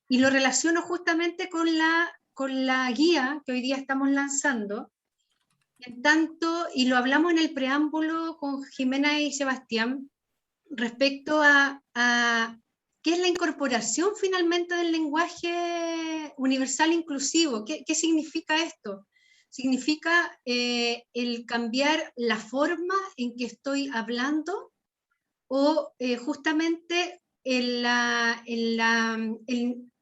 Y lo relaciono justamente con la guía que hoy día estamos lanzando, en tanto, y lo hablamos en el preámbulo con Jimena y Sebastián, respecto a qué es la incorporación finalmente del lenguaje universal inclusivo. ¿Qué significa esto? Significa el cambiar la forma en que estoy hablando, o justamente en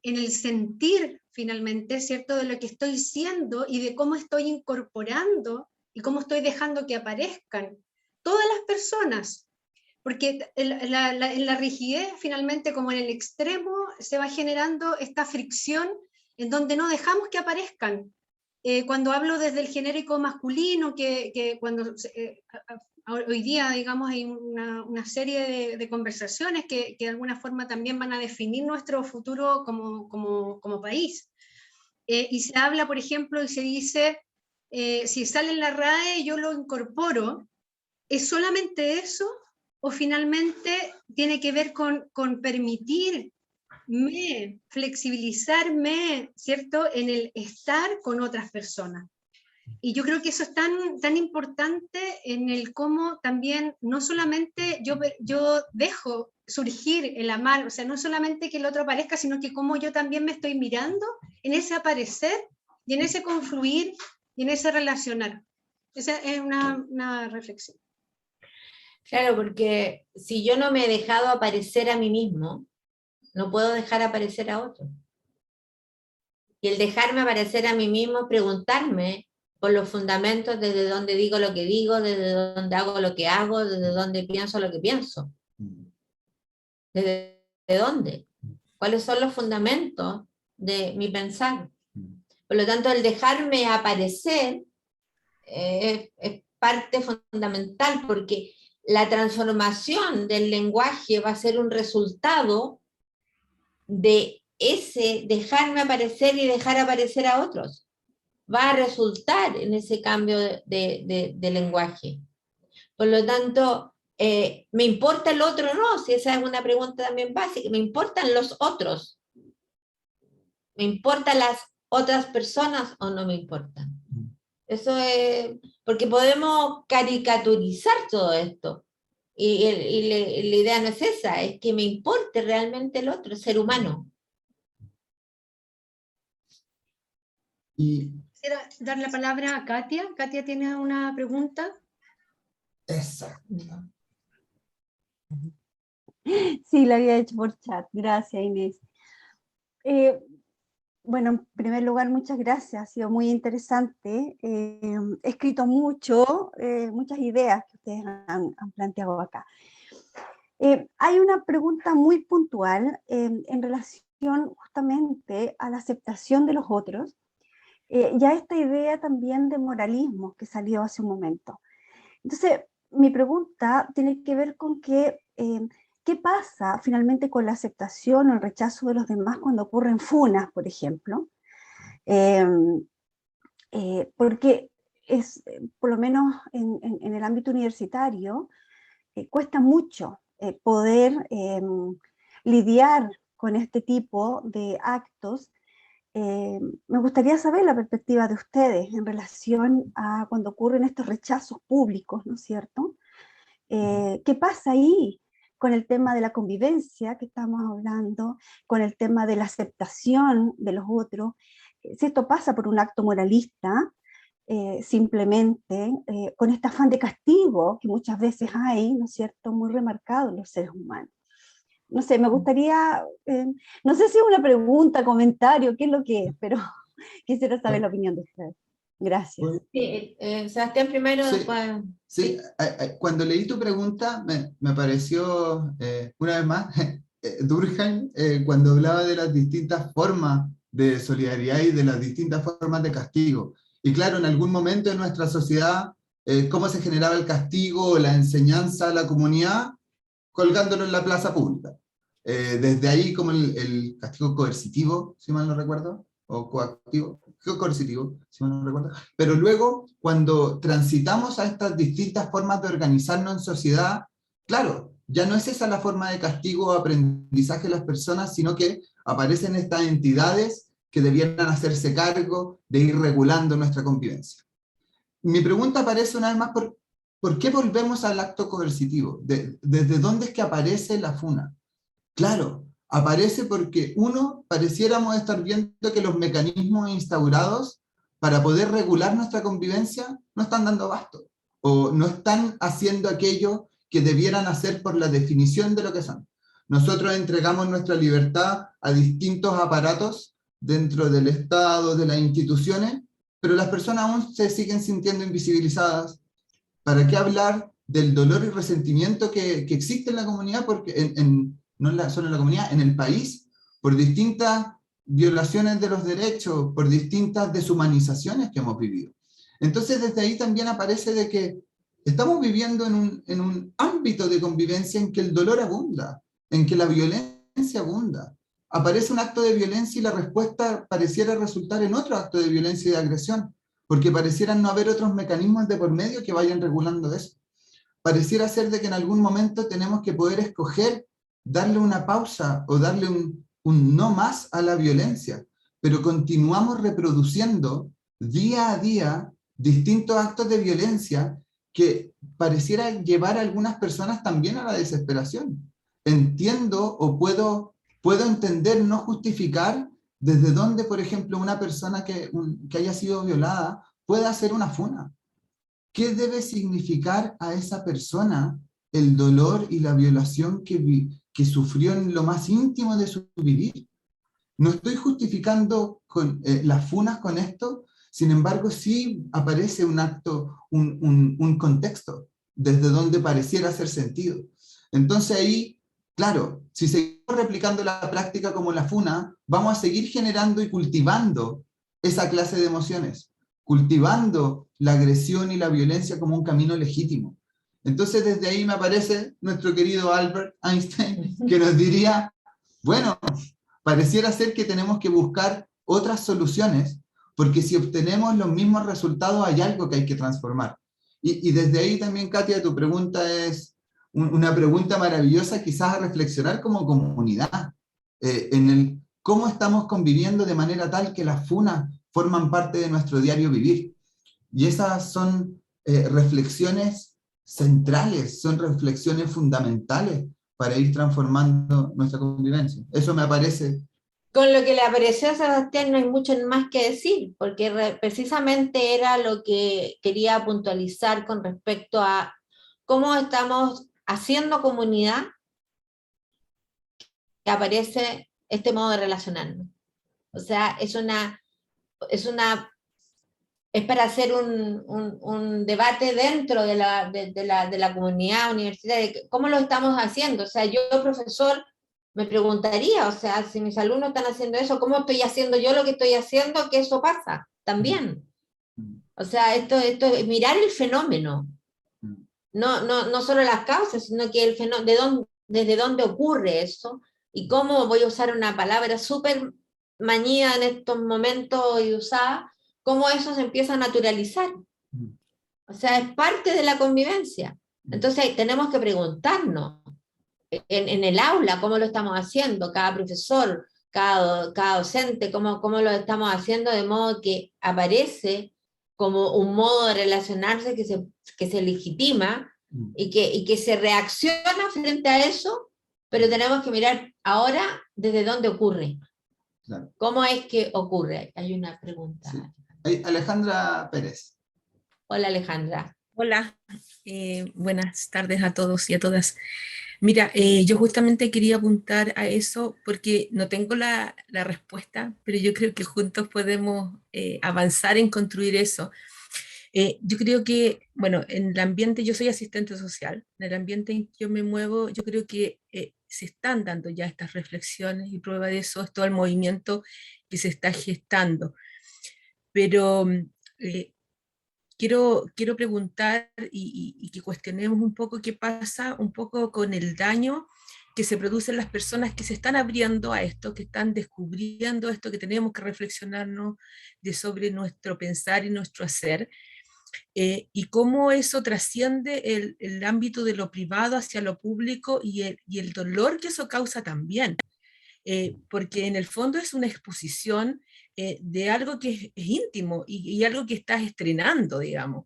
el sentir finalmente, ¿cierto? De lo que estoy siendo y de cómo estoy incorporando y cómo estoy dejando que aparezcan todas las personas. Porque en la rigidez, finalmente, como en el extremo, se va generando esta fricción en donde no dejamos que aparezcan. Cuando hablo desde el genérico masculino, que cuando hoy día, digamos, hay una serie de conversaciones que de alguna forma también van a definir nuestro futuro como país. Y se habla, por ejemplo, y se dice, si sale en la RAE, yo lo incorporo. ¿Es solamente eso? ¿O finalmente tiene que ver con permitirme, flexibilizarme, ¿cierto?, en el estar con otras personas? Y yo creo que eso es tan importante en el cómo también, no solamente yo dejo surgir el amar, o sea, no solamente que el otro aparezca, sino que cómo yo también me estoy mirando en ese aparecer y en ese confluir y en ese relacionar. Esa es una reflexión. Claro, porque si yo no me he dejado aparecer a mí mismo, no puedo dejar aparecer a otro. Y el dejarme aparecer a mí mismo, preguntarme por los fundamentos desde donde digo lo que digo, desde donde hago lo que hago, desde donde pienso lo que pienso. ¿Desde dónde? ¿Cuáles son los fundamentos de mi pensar? Por lo tanto, el dejarme aparecer es parte fundamental, porque la transformación del lenguaje va a ser un resultado de ese dejarme aparecer y dejar aparecer a otros. Va a resultar en ese cambio de lenguaje. Por lo tanto, ¿me importa el otro o no? Si esa es una pregunta también básica. ¿Me importan los otros? ¿Me importan las otras personas o no me importan? Eso es, porque podemos caricaturizar todo esto. Y la idea no es esa, es que me importe realmente el otro, el ser humano. Y Quisiera dar la palabra a Katia. Katia tiene una pregunta. exacto. Sí, la había hecho por chat. Gracias, Inés. Bueno, en primer lugar, muchas gracias. Ha sido muy interesante. He escrito mucho, muchas ideas que ustedes han planteado acá. Hay una pregunta muy puntual en relación justamente a la aceptación de los otros y a esta idea también de moralismo que salió hace un momento. Entonces, mi pregunta tiene que ver con que ¿qué pasa finalmente con la aceptación o el rechazo de los demás cuando ocurren funas, por ejemplo? Porque es, por lo menos en el ámbito universitario, cuesta mucho poder lidiar con este tipo de actos. Me gustaría saber la perspectiva de ustedes en relación a cuando ocurren estos rechazos públicos, ¿no es cierto? ¿Qué pasa ahí con el tema de la convivencia que estamos hablando, con el tema de la aceptación de los otros? Si esto pasa por un acto moralista, simplemente con este afán de castigo que muchas veces hay, ¿no es cierto?, muy remarcado en los seres humanos. No sé, me gustaría, no sé si es una pregunta, comentario, qué es lo que es, pero quisiera saber la opinión de ustedes. Gracias. Sí, Sebastián primero, Sí, después... sí. Cuando leí tu pregunta me pareció, una vez más, Durkheim, cuando hablaba de las distintas formas de solidaridad y de las distintas formas de castigo. Y claro, en algún momento de nuestra sociedad, cómo se generaba el castigo o la enseñanza a la comunidad, colgándolo en la plaza pública. Desde ahí como el castigo coercitivo, si mal no recuerdo, o coactivo, coercitivo, si mal no recuerdo. Pero luego, cuando transitamos a estas distintas formas de organizarnos en sociedad, claro, ya no es esa la forma de castigo o aprendizaje de las personas, sino que aparecen estas entidades que debieran hacerse cargo de ir regulando nuestra convivencia. Mi pregunta aparece una vez más ¿por qué volvemos al acto coercitivo? ¿Desde dónde es que aparece la funa? Claro, aparece porque pareciéramos estar viendo que los mecanismos instaurados para poder regular nuestra convivencia no están dando abasto, o no están haciendo aquello que debieran hacer por la definición de lo que son. Nosotros entregamos nuestra libertad a distintos aparatos dentro del Estado, de las instituciones, pero las personas aún se siguen sintiendo invisibilizadas. ¿Para qué hablar del dolor y resentimiento que existe en la comunidad? Porque no solo en la comunidad, en el país, por distintas violaciones de los derechos, por distintas deshumanizaciones que hemos vivido. Entonces desde ahí también aparece de que estamos viviendo en un ámbito de convivencia en que el dolor abunda, en que la violencia abunda. Aparece un acto de violencia y la respuesta pareciera resultar en otro acto de violencia y de agresión, porque parecieran no haber otros mecanismos de por medio que vayan regulando eso. Pareciera ser de que en algún momento tenemos que poder escoger darle una pausa o darle un no más a la violencia, pero continuamos reproduciendo día a día distintos actos de violencia que pareciera llevar a algunas personas también a la desesperación. Entiendo o puedo entender, no justificar desde dónde, por ejemplo, una persona que haya sido violada puede hacer una funa. ¿Qué debe significar a esa persona el dolor y la violación que sufrió en lo más íntimo de su vivir? No estoy justificando las funas con esto, sin embargo sí aparece un acto, un contexto, desde donde pareciera hacer sentido. Entonces ahí, claro, si seguimos replicando la práctica como la funa, vamos a seguir generando y cultivando esa clase de emociones, cultivando la agresión y la violencia como un camino legítimo. Entonces desde ahí me aparece nuestro querido Albert Einstein, que nos diría, bueno, pareciera ser que tenemos que buscar otras soluciones, porque si obtenemos los mismos resultados hay algo que hay que transformar. Y desde ahí también, Katia, tu pregunta es una pregunta maravillosa, quizás a reflexionar como comunidad, en el cómo estamos conviviendo de manera tal que las funas forman parte de nuestro diario vivir. Y esas son reflexiones centrales, son reflexiones fundamentales para ir transformando nuestra convivencia. Eso me parece. Con lo que le apareció a Sebastián no hay mucho más que decir, porque precisamente era lo que quería puntualizar con respecto a cómo estamos haciendo comunidad, que aparece este modo de relacionarnos. O sea, es para hacer un debate dentro de la comunidad universitaria, de cómo lo estamos haciendo. O sea, yo, profesor, me preguntaría, o sea, si mis alumnos están haciendo eso, ¿cómo estoy haciendo yo lo que estoy haciendo? Que eso pasa también. O sea, esto es mirar el fenómeno. No solo las causas, sino que el fenómeno, desde dónde ocurre eso, y cómo, voy a usar una palabra súper mañida en estos momentos y usada, cómo eso se empieza a naturalizar. O sea, es parte de la convivencia. Entonces tenemos que preguntarnos en el aula cómo lo estamos haciendo, cada profesor, cada docente, cómo lo estamos haciendo, de modo que aparece como un modo de relacionarse que se legitima y que se reacciona frente a eso, pero tenemos que mirar ahora desde dónde ocurre. Claro. ¿Cómo es que ocurre? Hay una pregunta. Sí. Alejandra Pérez. Hola, Alejandra. Hola, buenas tardes a todos y a todas. Mira, yo justamente quería apuntar a eso porque no tengo la respuesta, pero yo creo que juntos podemos avanzar en construir eso. Yo creo que, bueno, en el ambiente, yo soy asistente social, en el ambiente en que yo me muevo, yo creo que se están dando ya estas reflexiones y prueba de eso es todo el movimiento que se está gestando. Pero quiero preguntar y que cuestionemos un poco qué pasa un poco con el daño que se produce en las personas que se están abriendo a esto, que están descubriendo esto, que tenemos que reflexionarnos sobre nuestro pensar y nuestro hacer, y cómo eso trasciende el ámbito de lo privado hacia lo público y el dolor que eso causa también. Porque en el fondo es una exposición de algo que es íntimo y algo que estás estrenando, digamos.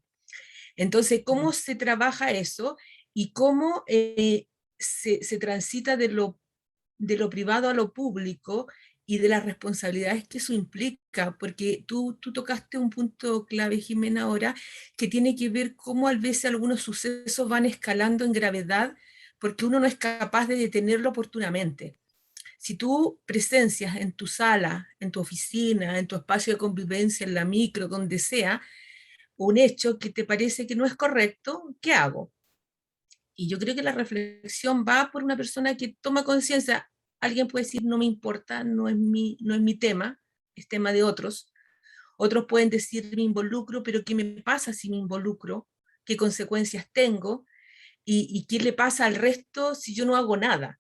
Entonces, ¿cómo se trabaja eso y cómo se transita de lo privado a lo público y de las responsabilidades que eso implica? Porque tú tocaste un punto clave, Jimena, ahora, que tiene que ver cómo a veces algunos sucesos van escalando en gravedad porque uno no es capaz de detenerlo oportunamente. Si tú presencias en tu sala, en tu oficina, en tu espacio de convivencia, en la micro, donde sea, un hecho que te parece que no es correcto, ¿qué hago? Y yo creo que la reflexión va por una persona que toma conciencia. Alguien puede decir, no me importa, no es mi tema, es tema de otros. Otros pueden decir, me involucro, pero ¿qué me pasa si me involucro? ¿Qué consecuencias tengo? ¿Y qué le pasa al resto si yo no hago nada?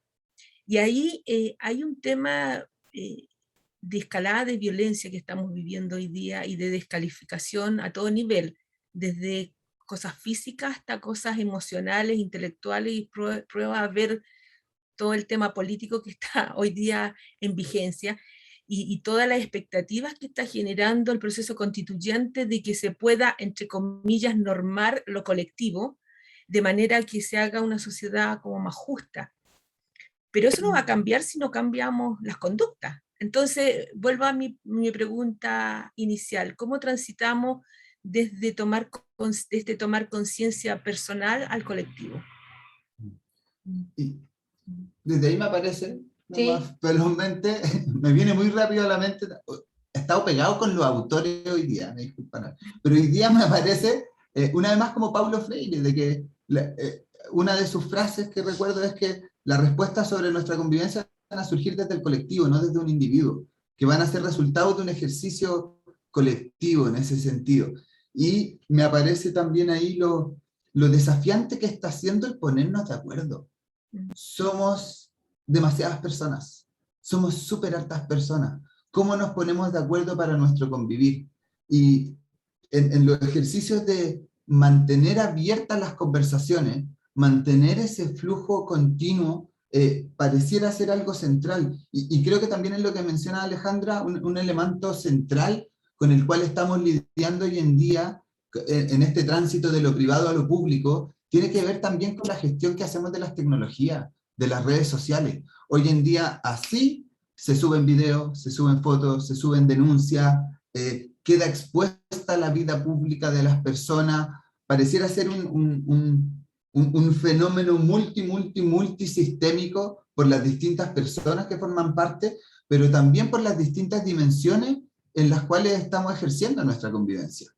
Y ahí hay un tema de escalada de violencia que estamos viviendo hoy día y de descalificación a todo nivel, desde cosas físicas hasta cosas emocionales, intelectuales, y prueba a ver todo el tema político que está hoy día en vigencia, y todas las expectativas que está generando el proceso constituyente de que se pueda, entre comillas, normar lo colectivo, de manera que se haga una sociedad como más justa. Pero eso no va a cambiar si no cambiamos las conductas. Entonces, vuelvo a mi pregunta inicial. ¿Cómo transitamos desde tomar conciencia personal al colectivo? Y desde ahí me aparece, Sí. nomás velozmente, me viene muy rápido a la mente, he estado pegado con los autores hoy día, me disculpan, pero hoy día me aparece, una vez más como Paulo Freire, de que una de sus frases que recuerdo es que las respuestas sobre nuestra convivencia van a surgir desde el colectivo, no desde un individuo, que van a ser resultados de un ejercicio colectivo en ese sentido. Y me aparece también ahí lo desafiante que está haciendo el ponernos de acuerdo. Somos demasiadas personas, somos súper hartas personas. ¿Cómo nos ponemos de acuerdo para nuestro convivir? Y en los ejercicios de mantener abiertas las conversaciones, mantener ese flujo continuo, pareciera ser algo central. Y creo que también es lo que menciona Alejandra, un elemento central con el cual estamos lidiando hoy en día en este tránsito de lo privado a lo público, tiene que ver también con la gestión que hacemos de las tecnologías, de las redes sociales. Hoy en día así se suben videos, se suben fotos, se suben denuncias, queda expuesta la vida pública de las personas. Pareciera ser un fenómeno multisistémico por las distintas personas que forman parte, pero también por las distintas dimensiones en las cuales estamos ejerciendo nuestra convivencia.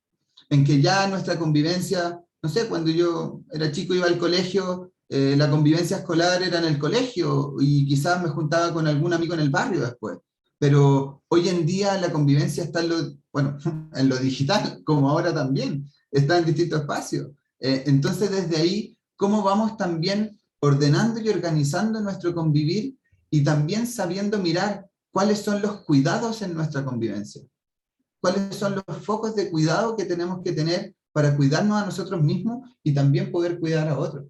En que ya nuestra convivencia, no sé, cuando yo era chico iba al colegio, la convivencia escolar era en el colegio y quizás me juntaba con algún amigo en el barrio después. Pero hoy en día la convivencia está en lo digital, como ahora también, está en distintos espacios. Entonces desde ahí, ¿cómo vamos también ordenando y organizando nuestro convivir y también sabiendo mirar cuáles son los cuidados en nuestra convivencia? ¿Cuáles son los focos de cuidado que tenemos que tener para cuidarnos a nosotros mismos y también poder cuidar a otros?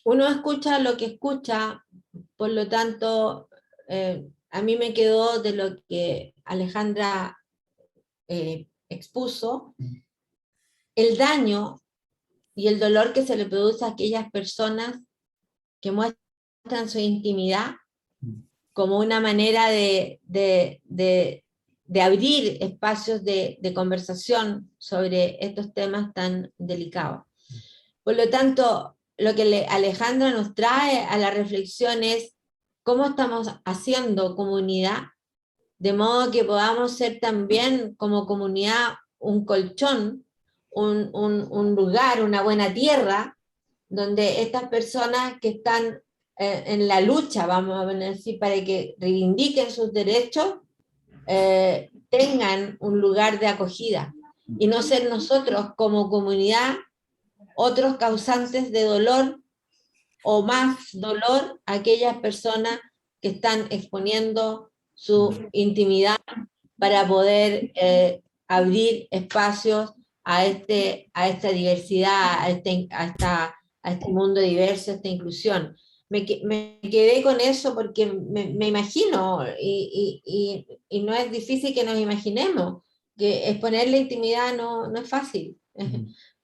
Uno escucha lo que escucha, por lo tanto, a mí me quedó de lo que Alejandra expuso, el daño y el dolor que se le produce a aquellas personas que muestran su intimidad como una manera de abrir espacios de conversación sobre estos temas tan delicados. Por lo tanto, lo que Alejandra nos trae a la reflexión es cómo estamos haciendo comunidad, de modo que podamos ser también como comunidad un colchón, un lugar, una buena tierra, donde estas personas que están en la lucha, vamos a decir, para que reivindiquen sus derechos, tengan un lugar de acogida, y no ser nosotros como comunidad otros causantes de dolor o más dolor a aquellas personas que están exponiendo su intimidad para poder abrir espacios a esta diversidad, a este mundo diverso, a esta inclusión. Me quedé con eso porque me imagino, y no es difícil que nos imaginemos, que exponer la intimidad no es fácil,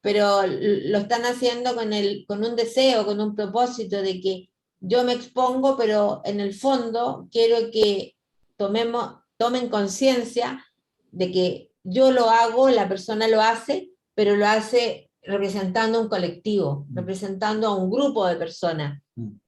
pero lo están haciendo con un deseo, con un propósito de que yo me expongo, pero en el fondo quiero que tomen conciencia de que yo lo hago, la persona lo hace, pero lo hace representando un colectivo, representando a un grupo de personas.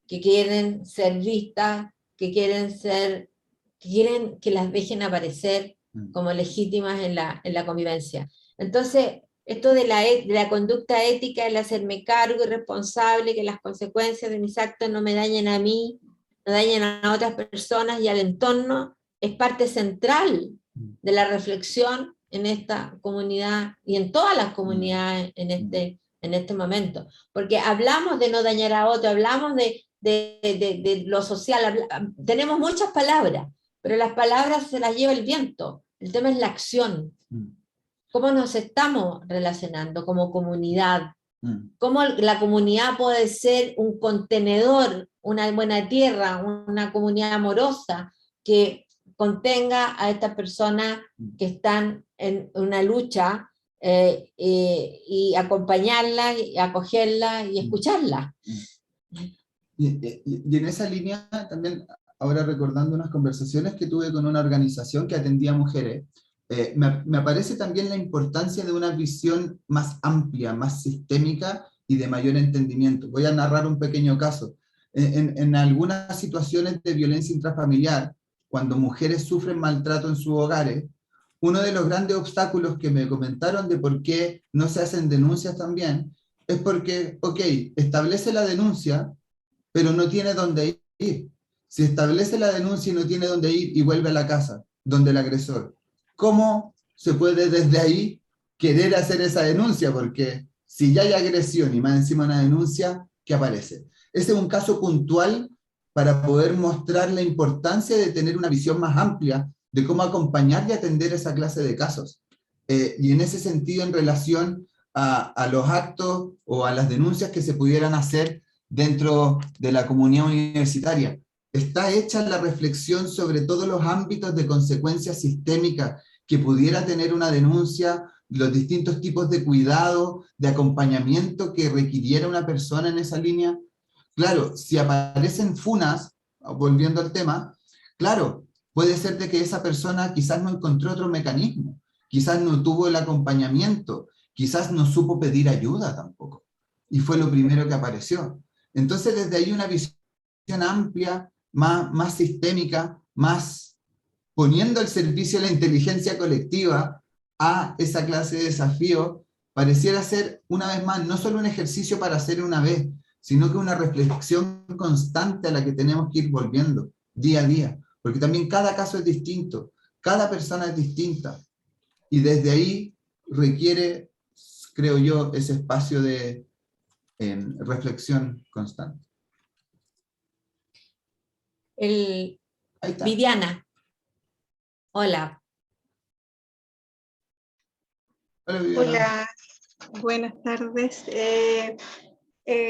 que quieren ser vistas, que quieren que las dejen aparecer como legítimas en la convivencia. Entonces, esto de la conducta ética, el hacerme cargo y responsable, que las consecuencias de mis actos no me dañen a mí, no dañen a otras personas y al entorno, es parte central de la reflexión en esta comunidad y en todas las comunidades en este momento. Porque hablamos de no dañar a otro, hablamos de lo social, tenemos muchas palabras, pero las palabras se las lleva el viento. El tema es la acción. ¿Cómo nos estamos relacionando como comunidad? ¿Cómo la comunidad puede ser un contenedor, una buena tierra, una comunidad amorosa que contenga a estas personas que están en una lucha y acompañarla, y acogerla y escucharla? Y en esa línea también, ahora recordando unas conversaciones que tuve con una organización que atendía a mujeres, me aparece también la importancia de una visión más amplia, más sistémica y de mayor entendimiento. Voy a narrar un pequeño caso. En algunas situaciones de violencia intrafamiliar, cuando mujeres sufren maltrato en sus hogares, uno de los grandes obstáculos que me comentaron de por qué no se hacen denuncias también, es porque, ok, establece la denuncia, pero no tiene dónde ir. Si establece la denuncia y no tiene dónde ir y vuelve a la casa, donde el agresor, ¿cómo se puede desde ahí querer hacer esa denuncia? Porque si ya hay agresión y más encima una denuncia, ¿qué aparece? Ese es un caso puntual para poder mostrar la importancia de tener una visión más amplia de cómo acompañar y atender esa clase de casos. Y en ese sentido, en relación a los actos o a las denuncias que se pudieran hacer dentro de la comunidad universitaria, está hecha la reflexión sobre todos los ámbitos de consecuencias sistémicas que pudiera tener una denuncia, los distintos tipos de cuidado, de acompañamiento que requiriera una persona en esa línea. Claro, si aparecen funas, volviendo al tema, claro, puede ser de que esa persona quizás no encontró otro mecanismo, quizás no tuvo el acompañamiento, quizás no supo pedir ayuda tampoco, y fue lo primero que apareció. Entonces, desde ahí una visión amplia, más sistémica, más poniendo al servicio de la inteligencia colectiva a esa clase de desafío, pareciera ser, una vez más, no solo un ejercicio para hacer una vez, sino que una reflexión constante a la que tenemos que ir volviendo día a día, porque también cada caso es distinto, cada persona es distinta, y desde ahí requiere, creo yo, ese espacio de reflexión constante. Ahí está. Viviana. Hola. Hola, Viviana. Hola, buenas tardes.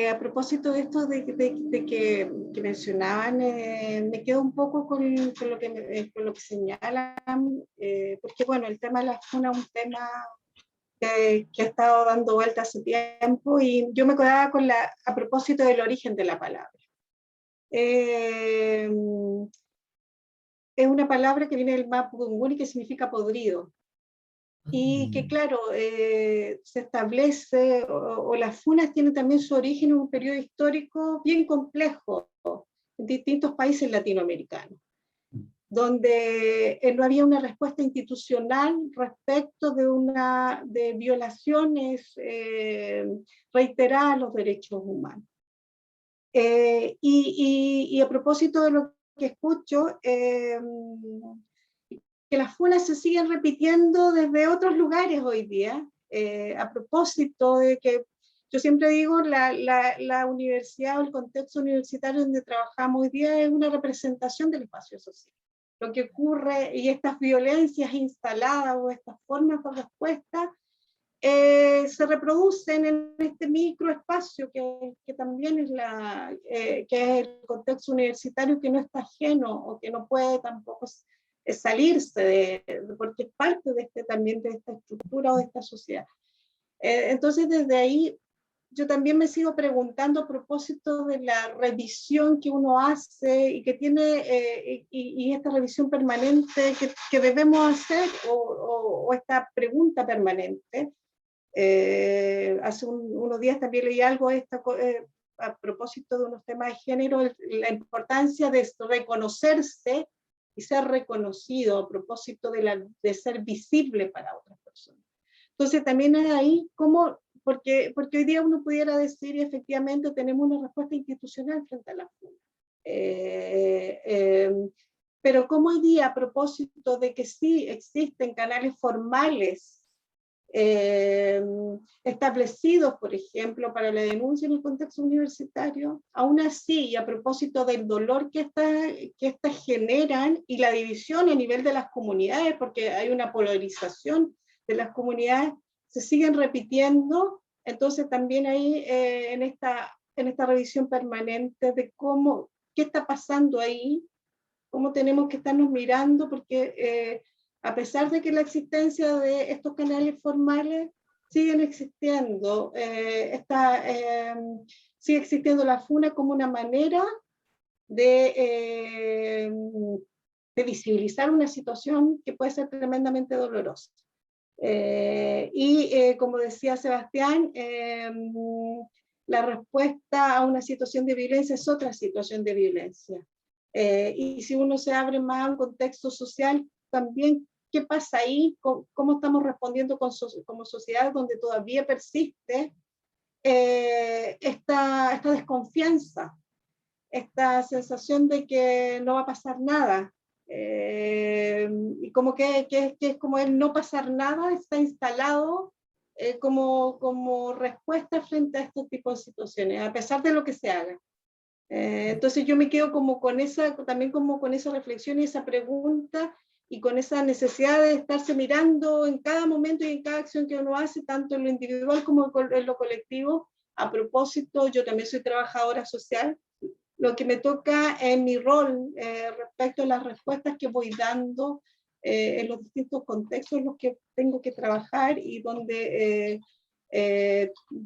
A propósito de esto de que mencionaban, me quedo un poco con lo que señalan, porque bueno, el tema de la funa es un tema que ha estado dando vuelta hace tiempo, y yo me quedaba a propósito del origen de la palabra. Es una palabra que viene del mapudungun y que significa podrido. Y que claro, se establece, o las funas tienen también su origen en un periodo histórico bien complejo en distintos países latinoamericanos, donde no había una respuesta institucional respecto de violaciones reiteradas a los derechos humanos. Y a propósito de lo que escucho, que las funas se siguen repitiendo desde otros lugares hoy día, a propósito de que yo siempre digo, la universidad o el contexto universitario donde trabajamos hoy día es una representación del espacio social. Lo que ocurre, y estas violencias instaladas o estas formas de respuesta se reproducen en este microespacio que también es que es el contexto universitario, que no está ajeno o que no puede tampoco salirse porque es parte también de esta estructura o de esta sociedad. Entonces desde ahí yo también me sigo preguntando a propósito de la revisión que uno hace y que tiene, y esta revisión permanente que debemos hacer, o esta pregunta permanente. Hace unos días también leí algo a propósito de unos temas de género, la importancia de reconocerse y ser reconocido a propósito de ser visible para otras personas. Entonces también es ahí como, porque hoy día uno pudiera decir, y efectivamente tenemos una respuesta institucional frente a la FUNA. Pero como hoy día, a propósito de que sí existen canales formales establecidos, por ejemplo, para la denuncia en el contexto universitario, aún así, y a propósito del dolor que estas generan y la división a nivel de las comunidades, porque hay una polarización de las comunidades, se siguen repitiendo. Entonces también ahí en esta revisión permanente de qué está pasando ahí, cómo tenemos que estarnos mirando, porque a pesar de que la existencia de estos canales formales siguen existiendo, sigue existiendo la FUNA como una manera de visibilizar una situación que puede ser tremendamente dolorosa. Como decía Sebastián, la respuesta a una situación de violencia es otra situación de violencia. Y si uno se abre más a un contexto social, también qué pasa ahí, cómo estamos respondiendo como sociedad donde todavía persiste esta desconfianza, esta sensación de que no va a pasar nada. Y como que es como el no pasar nada está instalado como respuesta frente a este tipo de situaciones, a pesar de lo que se haga. Entonces yo me quedo también como con esa reflexión y esa pregunta, y con esa necesidad de estarse mirando en cada momento y en cada acción que uno hace, tanto en lo individual como en lo colectivo. A propósito, yo también soy trabajadora social, lo que me toca en mi rol respecto a las respuestas que voy dando en los distintos contextos en los que tengo que trabajar y donde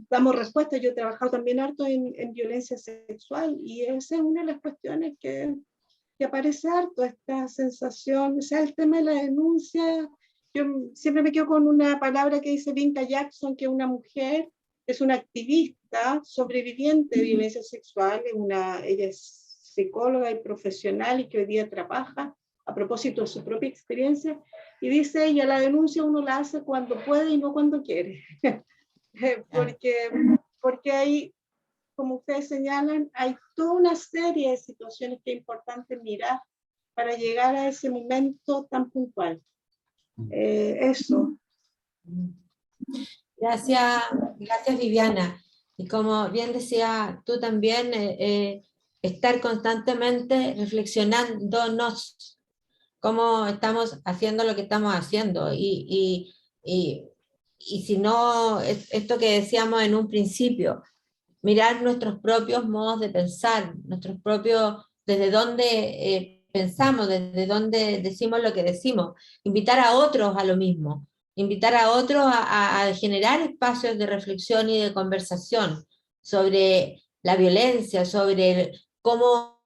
damos respuestas. Yo he trabajado también harto en violencia sexual, y esa es una de las cuestiones que aparece harto, esta sensación, o sea, el tema de la denuncia. Yo siempre me quedo con una palabra que dice Vinca Jackson, que una mujer es una activista sobreviviente de violencia sexual, ella es psicóloga y profesional, y que hoy día trabaja a propósito de su propia experiencia, y dice ella, la denuncia uno la hace cuando puede y no cuando quiere. Porque hay, como ustedes señalan, hay toda una serie de situaciones que es importante mirar para llegar a ese momento tan puntual. Eso. Gracias Viviana. Y como bien decía tú también, estar constantemente reflexionándonos cómo estamos haciendo lo que estamos haciendo. Y si no, esto que decíamos en un principio, mirar nuestros propios modos de pensar, desde dónde pensamos, desde dónde decimos lo que decimos, invitar a otros a lo mismo, invitar a otros a generar espacios de reflexión y de conversación sobre la violencia, sobre cómo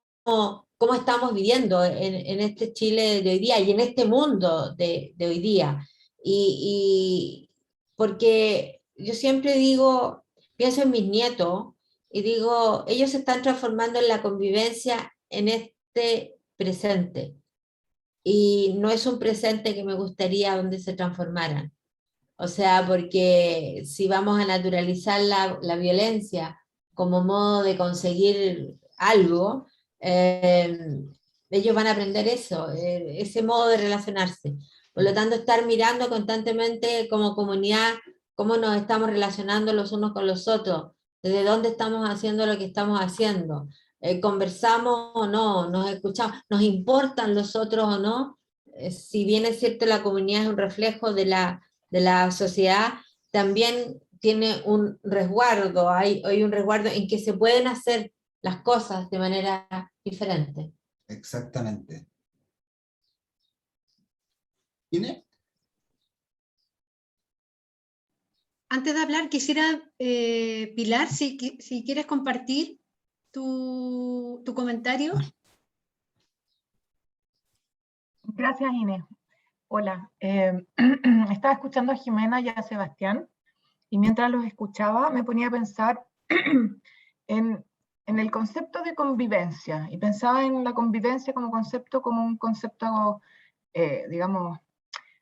estamos viviendo en este Chile de hoy día y en este mundo de hoy día. Y porque yo siempre digo, pienso en mis nietos y digo, ellos se están transformando en la convivencia en este presente. Y no es un presente que me gustaría donde se transformaran. O sea, porque si vamos a naturalizar la violencia como modo de conseguir algo, ellos van a aprender eso, ese modo de relacionarse. Por lo tanto, estar mirando constantemente como comunidad cómo nos estamos relacionando los unos con los otros, desde dónde estamos haciendo lo que estamos haciendo, conversamos o no, nos escuchamos, nos importan los otros o no. Si bien es cierto la comunidad es un reflejo de la sociedad, también tiene un resguardo, hay un resguardo en que se pueden hacer las cosas de manera diferente. Exactamente. ¿Inés? Antes de hablar, quisiera, Pilar, si quieres compartir tu comentario. Gracias, Inés. Hola. Estaba escuchando a Jimena y a Sebastián, y mientras los escuchaba me ponía a pensar en en el concepto de convivencia, y pensaba en la convivencia como un concepto, digamos,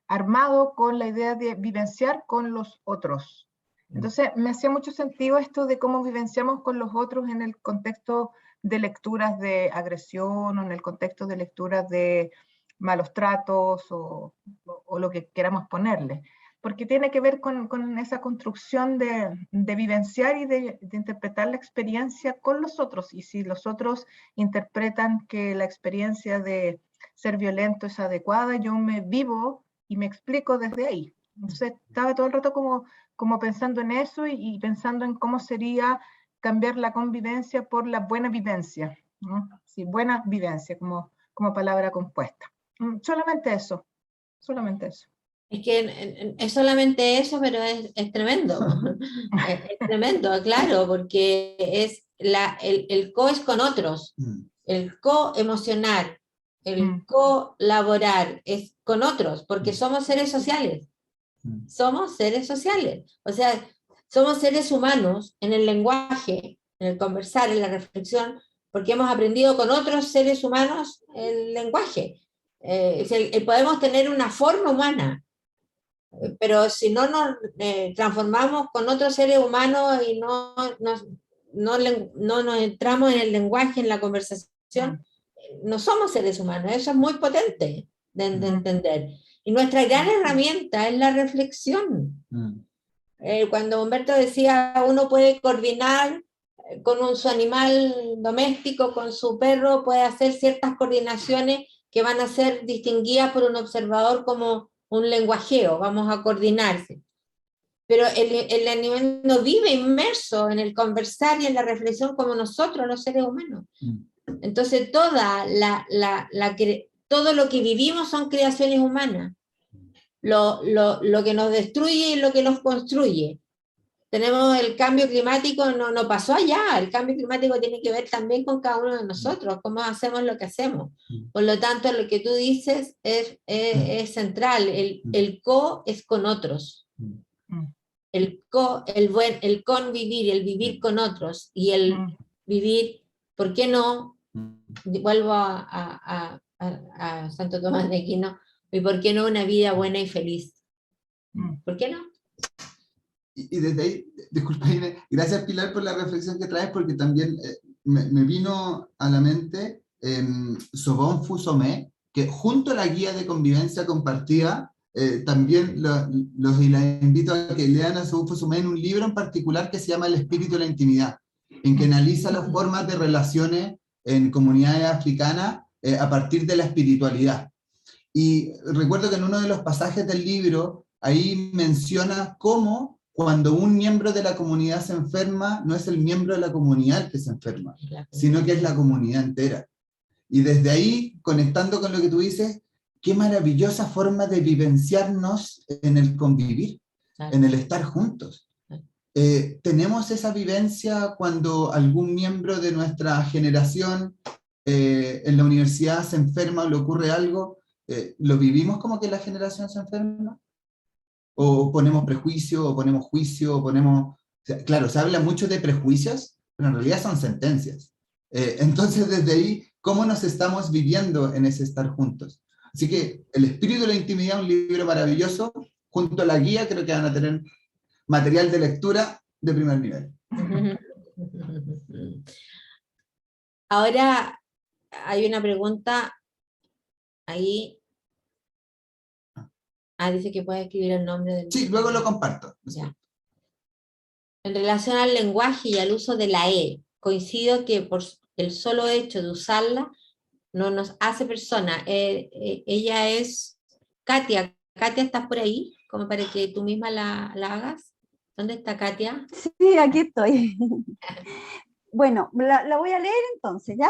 armado con la idea de vivenciar con los otros. Entonces, me hacía mucho sentido esto de cómo vivenciamos con los otros en el contexto de lecturas de agresión, o en el contexto de lecturas de malos tratos, o lo que queramos ponerle, porque tiene que ver con esa construcción de vivenciar y de interpretar la experiencia con los otros, y si los otros interpretan que la experiencia de ser violento es adecuada, yo me vivo y me explico desde ahí. Entonces estaba todo el rato como pensando en eso, y pensando en cómo sería cambiar la convivencia por la buena vivencia, ¿no? Sí, buena vivencia como palabra compuesta. Solamente eso, solamente eso. Es que es solamente eso, pero es tremendo. Es tremendo, claro, porque es el co es con otros, el co-emocionar, el colaborar es con otros, porque somos seres sociales. Somos seres sociales. O sea, somos seres humanos en el lenguaje, en el conversar, en la reflexión, porque hemos aprendido con otros seres humanos el lenguaje. Podemos tener una forma humana, pero si no nos transformamos con otros seres humanos y no nos entramos en el lenguaje, en la conversación, no somos seres humanos. Eso es muy potente de entender. Y nuestra gran herramienta es la reflexión. Cuando Humberto decía, uno puede coordinar con su animal doméstico, con su perro, puede hacer ciertas coordinaciones que van a ser distinguidas por un observador como un lenguajeo, vamos a coordinarse. Pero el animal no vive inmerso en el conversar y en la reflexión como nosotros, los seres humanos. Entonces todo lo que vivimos son creaciones humanas. Lo que nos destruye y lo que nos construye. Tenemos el cambio climático, no pasó allá, el cambio climático tiene que ver también con cada uno de nosotros, cómo hacemos lo que hacemos. Por lo tanto, lo que tú dices es central, el co es con otros. El convivir, el vivir con otros, y el vivir, ¿por qué no? Vuelvo a Santo Tomás de Aquino, ¿y por qué no una vida buena y feliz? ¿Por qué no? Y desde ahí, disculpa Inés, gracias Pilar por la reflexión que traes, porque también me vino a la mente Sobón Fusomé, que junto a la guía de convivencia compartida, también los invito a que lean a Sobón Fusomé en un libro en particular que se llama El espíritu de la intimidad, en que analiza las formas de relaciones en comunidades africanas a partir de la espiritualidad. Y recuerdo que en uno de los pasajes del libro, ahí menciona cómo cuando un miembro de la comunidad se enferma, no es el miembro de la comunidad el que se enferma, sino que es la comunidad entera. Y desde ahí, conectando con lo que tú dices, qué maravillosa forma de vivenciarnos en el convivir, en el estar juntos. Tenemos esa vivencia cuando algún miembro de nuestra generación en la universidad se enferma o le ocurre algo, ¿lo vivimos como que la generación se enferma? ¿O ponemos prejuicio, o ponemos juicio, o ponemos... O sea, claro, se habla mucho de prejuicios, pero en realidad son sentencias. Entonces, desde ahí, ¿cómo nos estamos viviendo en ese estar juntos? Así que El espíritu de la intimidad, un libro maravilloso, junto a la guía, creo que van a tener material de lectura de primer nivel. Ahora hay una pregunta ahí. Dice que puede escribir el nombre del... Sí, luego lo comparto. Ya. En relación al lenguaje y al uso de la E, coincido que por el solo hecho de usarla no nos hace persona. Ella es Katia. Katia, ¿estás por ahí? Como para que tú misma la hagas. ¿Dónde está Katia? Sí, aquí estoy. Bueno, la voy a leer entonces, ¿ya?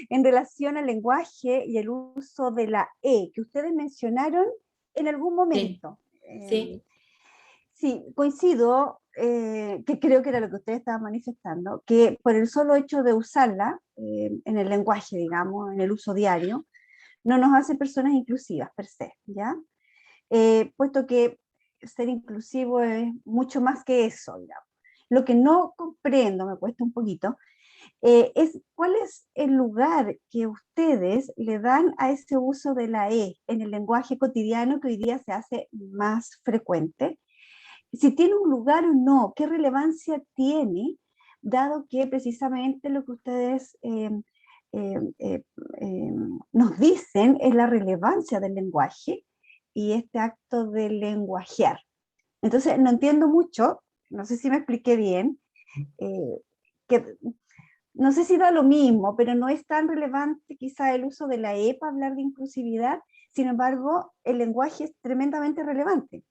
En relación al lenguaje y el uso de la E, que ustedes mencionaron en algún momento. Sí, coincido, que creo que era lo que ustedes estaban manifestando, que por el solo hecho de usarla en el lenguaje, digamos, en el uso diario, no nos hace personas inclusivas per se, ¿ya? Puesto que ser inclusivo es mucho más que eso, digamos. Lo que no comprendo, me cuesta un poquito, es cuál es el lugar que ustedes le dan a ese uso de la E en el lenguaje cotidiano que hoy día se hace más frecuente. Si tiene un lugar o no, qué relevancia tiene, dado que precisamente lo que ustedes nos dicen es la relevancia del lenguaje y este acto de lenguajear. Entonces, no entiendo mucho, no sé si me expliqué bien, que no sé si da lo mismo, pero no es tan relevante quizá el uso de la E para hablar de inclusividad, sin embargo, el lenguaje es tremendamente relevante.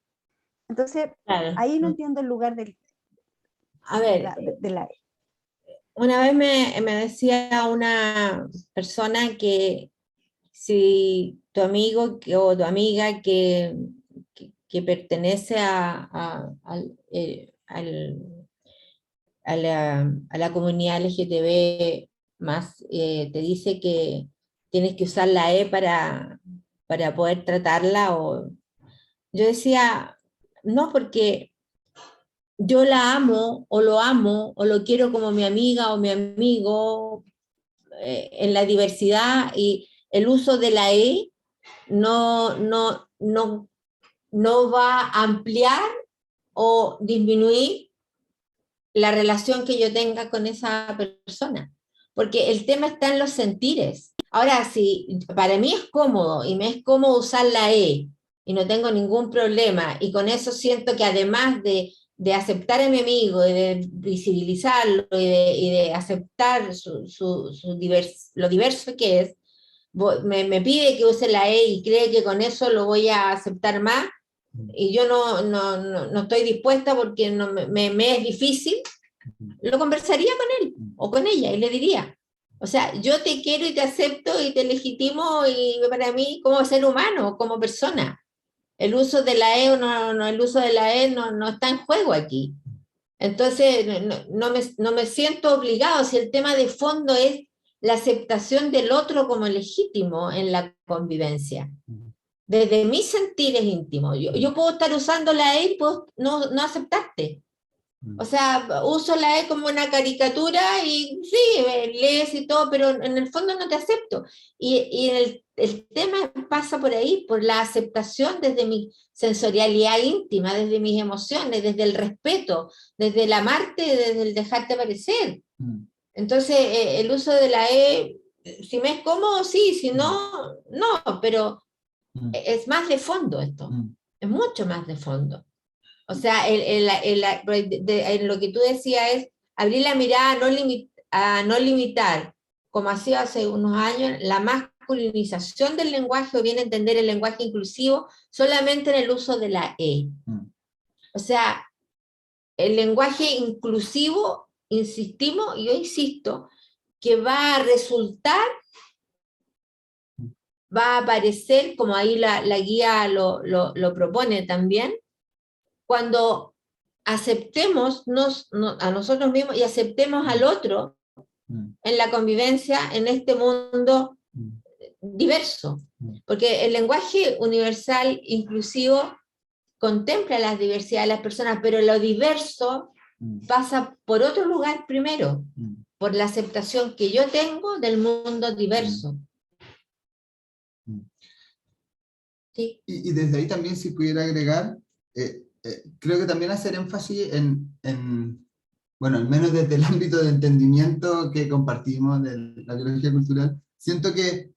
Entonces, Claro. ahí no entiendo el lugar del, A ver, de la E. una vez me decía una persona que si tu amigo o tu amiga que pertenece a la comunidad LGTB más, te dice que tienes que usar la E para poder tratarla, o yo decía, no, porque yo la amo o lo quiero como mi amiga o mi amigo, en la diversidad, y el uso de la E no va a ampliar o disminuir la relación que yo tenga con esa persona, porque el tema está en los sentires. Ahora, si para mí es cómodo y me es cómodo usar la E y no tengo ningún problema, y con eso siento que además de aceptar a mi amigo y de visibilizarlo y de aceptar lo diverso que es, me pide que use la E y cree que con eso lo voy a aceptar más, y yo no estoy dispuesta porque me es difícil, lo conversaría con él o con ella y le diría, o sea, yo te quiero y te acepto y te legitimo, y para mí como ser humano, como persona, el uso de la E el uso de la E no está en juego aquí. Entonces no me siento obligado, si el tema de fondo es la aceptación del otro como legítimo en la convivencia. Desde mis sentires íntimos, yo puedo estar usando la E y puedo no aceptarte. O sea, uso la E como una caricatura y sí, lees y todo, pero en el fondo no te acepto. Y el tema pasa por ahí, por la aceptación desde mi sensorialidad íntima, desde mis emociones, desde el respeto, desde el amarte, desde el dejarte aparecer. Entonces, el uso de la E, si me es cómodo, sí, si no, no, pero es más de fondo esto, es mucho más de fondo. O sea, en lo que tú decías es abrir la mirada a no limitar, como hacía hace unos años, la masculinización del lenguaje, o bien entender el lenguaje inclusivo solamente en el uso de la E. O sea, el lenguaje inclusivo, insistimos, y yo insisto, que va a resultar, va a aparecer, como ahí la guía lo propone también, cuando aceptemos a nosotros mismos y aceptemos al otro en la convivencia en este mundo diverso. Porque el lenguaje universal inclusivo contempla las diversidades de las personas, pero lo diverso pasa por otro lugar primero, por la aceptación que yo tengo del mundo diverso. Sí. Y desde ahí también, si pudiera agregar, creo que también hacer énfasis bueno, al menos desde el ámbito de entendimiento que compartimos de la biología cultural, siento que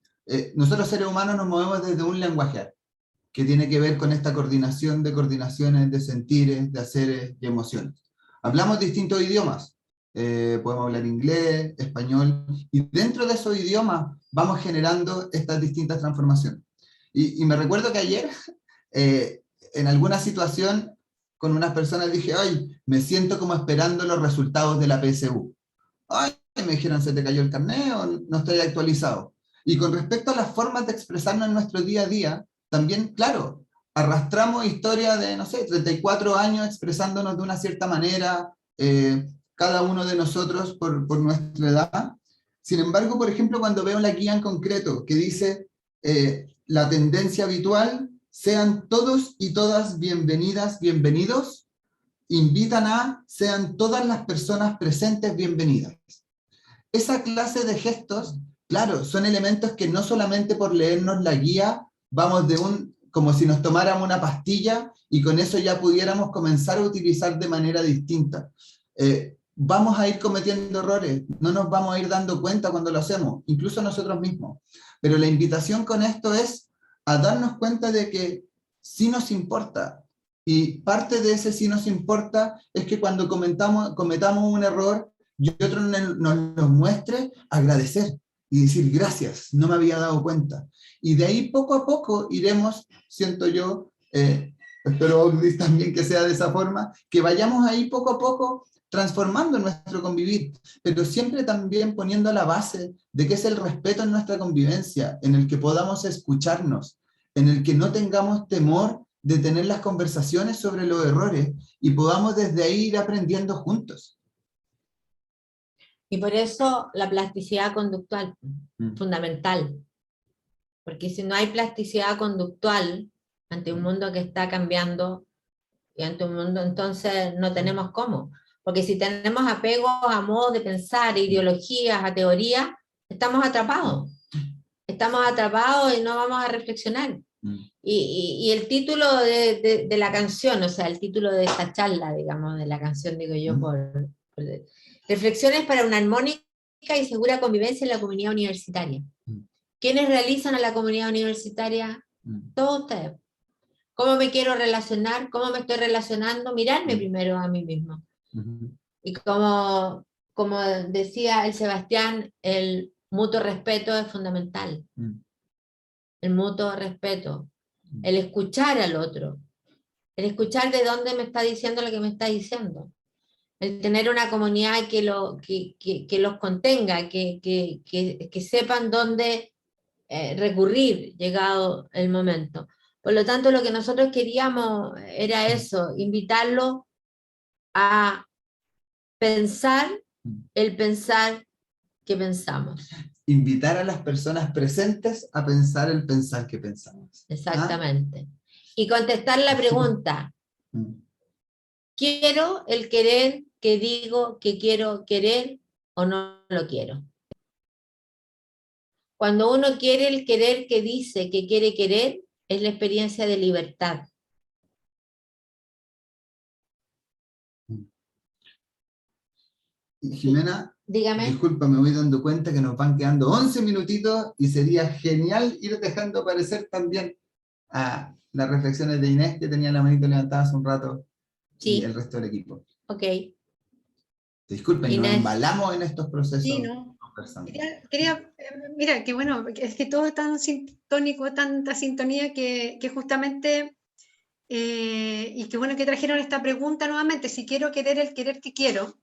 nosotros seres humanos nos movemos desde un lenguaje que tiene que ver con esta coordinación de coordinaciones, de sentires, de haceres y emociones. Hablamos distintos idiomas, podemos hablar inglés, español, y dentro de esos idiomas vamos generando estas distintas transformaciones. Y me recuerdo que ayer, en alguna situación, con unas personas dije, ay, me siento como esperando los resultados de la PSU. Ay, me dijeron, ¿se te cayó el carnet o no estoy actualizado? Y con respecto a las formas de expresarnos en nuestro día a día, también, claro, arrastramos historias de, no sé, 34 años expresándonos de una cierta manera, cada uno de nosotros por nuestra edad. Sin embargo, por ejemplo, cuando veo la guía en concreto que dice, la tendencia habitual, sean todos y todas bienvenidas, bienvenidos, invitan a sean todas las personas presentes bienvenidas. Esa clase de gestos, claro, son elementos que no solamente por leernos la guía, vamos como si nos tomáramos una pastilla y con eso ya pudiéramos comenzar a utilizar de manera distinta. Vamos a ir cometiendo errores, no nos vamos a ir dando cuenta cuando lo hacemos, incluso nosotros mismos. Pero la invitación con esto es a darnos cuenta de que sí nos importa. Y parte de ese sí nos importa es que cuando cometamos un error y otro nos muestre, agradecer y decir gracias, no me había dado cuenta. Y de ahí poco a poco iremos, siento yo, espero Ogdis también que sea de esa forma, que vayamos ahí poco a poco transformando nuestro convivir, pero siempre también poniendo la base de que es el respeto en nuestra convivencia, en el que podamos escucharnos, en el que no tengamos temor de tener las conversaciones sobre los errores y podamos desde ahí ir aprendiendo juntos. Y por eso la plasticidad conductual, fundamental. Porque si no hay plasticidad conductual ante un mundo que está cambiando, y ante un mundo, entonces no tenemos cómo. Porque si tenemos apegos a modos de pensar, a ideologías, a teorías, estamos atrapados. Estamos atrapados y no vamos a reflexionar. Y el título de la canción, o sea, el título de esta charla, digamos, de la canción, digo yo, Reflexiones para una armónica y segura convivencia en la comunidad universitaria. ¿Quiénes realizan a la comunidad universitaria? Todos ustedes. ¿Cómo me quiero relacionar? ¿Cómo me estoy relacionando? Mirarme primero a mí mismo. Y como decía el Sebastián, el mutuo respeto es fundamental. El mutuo respeto. El escuchar al otro. El escuchar de dónde me está diciendo lo que me está diciendo. El tener una comunidad que los contenga, que sepan dónde recurrir llegado el momento. Por lo tanto, lo que nosotros queríamos era eso, invitarlo a pensar el pensar que pensamos. Invitar a las personas presentes a pensar el pensar que pensamos. Exactamente. Y contestar la pregunta, ¿quiero el querer que digo que quiero querer o no lo quiero? Cuando uno quiere el querer que dice que quiere querer, es la experiencia de libertad. Jimena, dígame. Disculpa, me voy dando cuenta que nos van quedando 11 minutitos y sería genial ir dejando aparecer también a las reflexiones de Inés, que tenía la manito levantada hace un rato, sí. Y el resto del equipo. Ok. Disculpen, Inés. nos embalamos en estos procesos. Sí, ¿no? Mira, que bueno, es que todo es tan sintónico, tanta sintonía que justamente, y que bueno que trajeron esta pregunta nuevamente, si quiero querer el querer que quiero,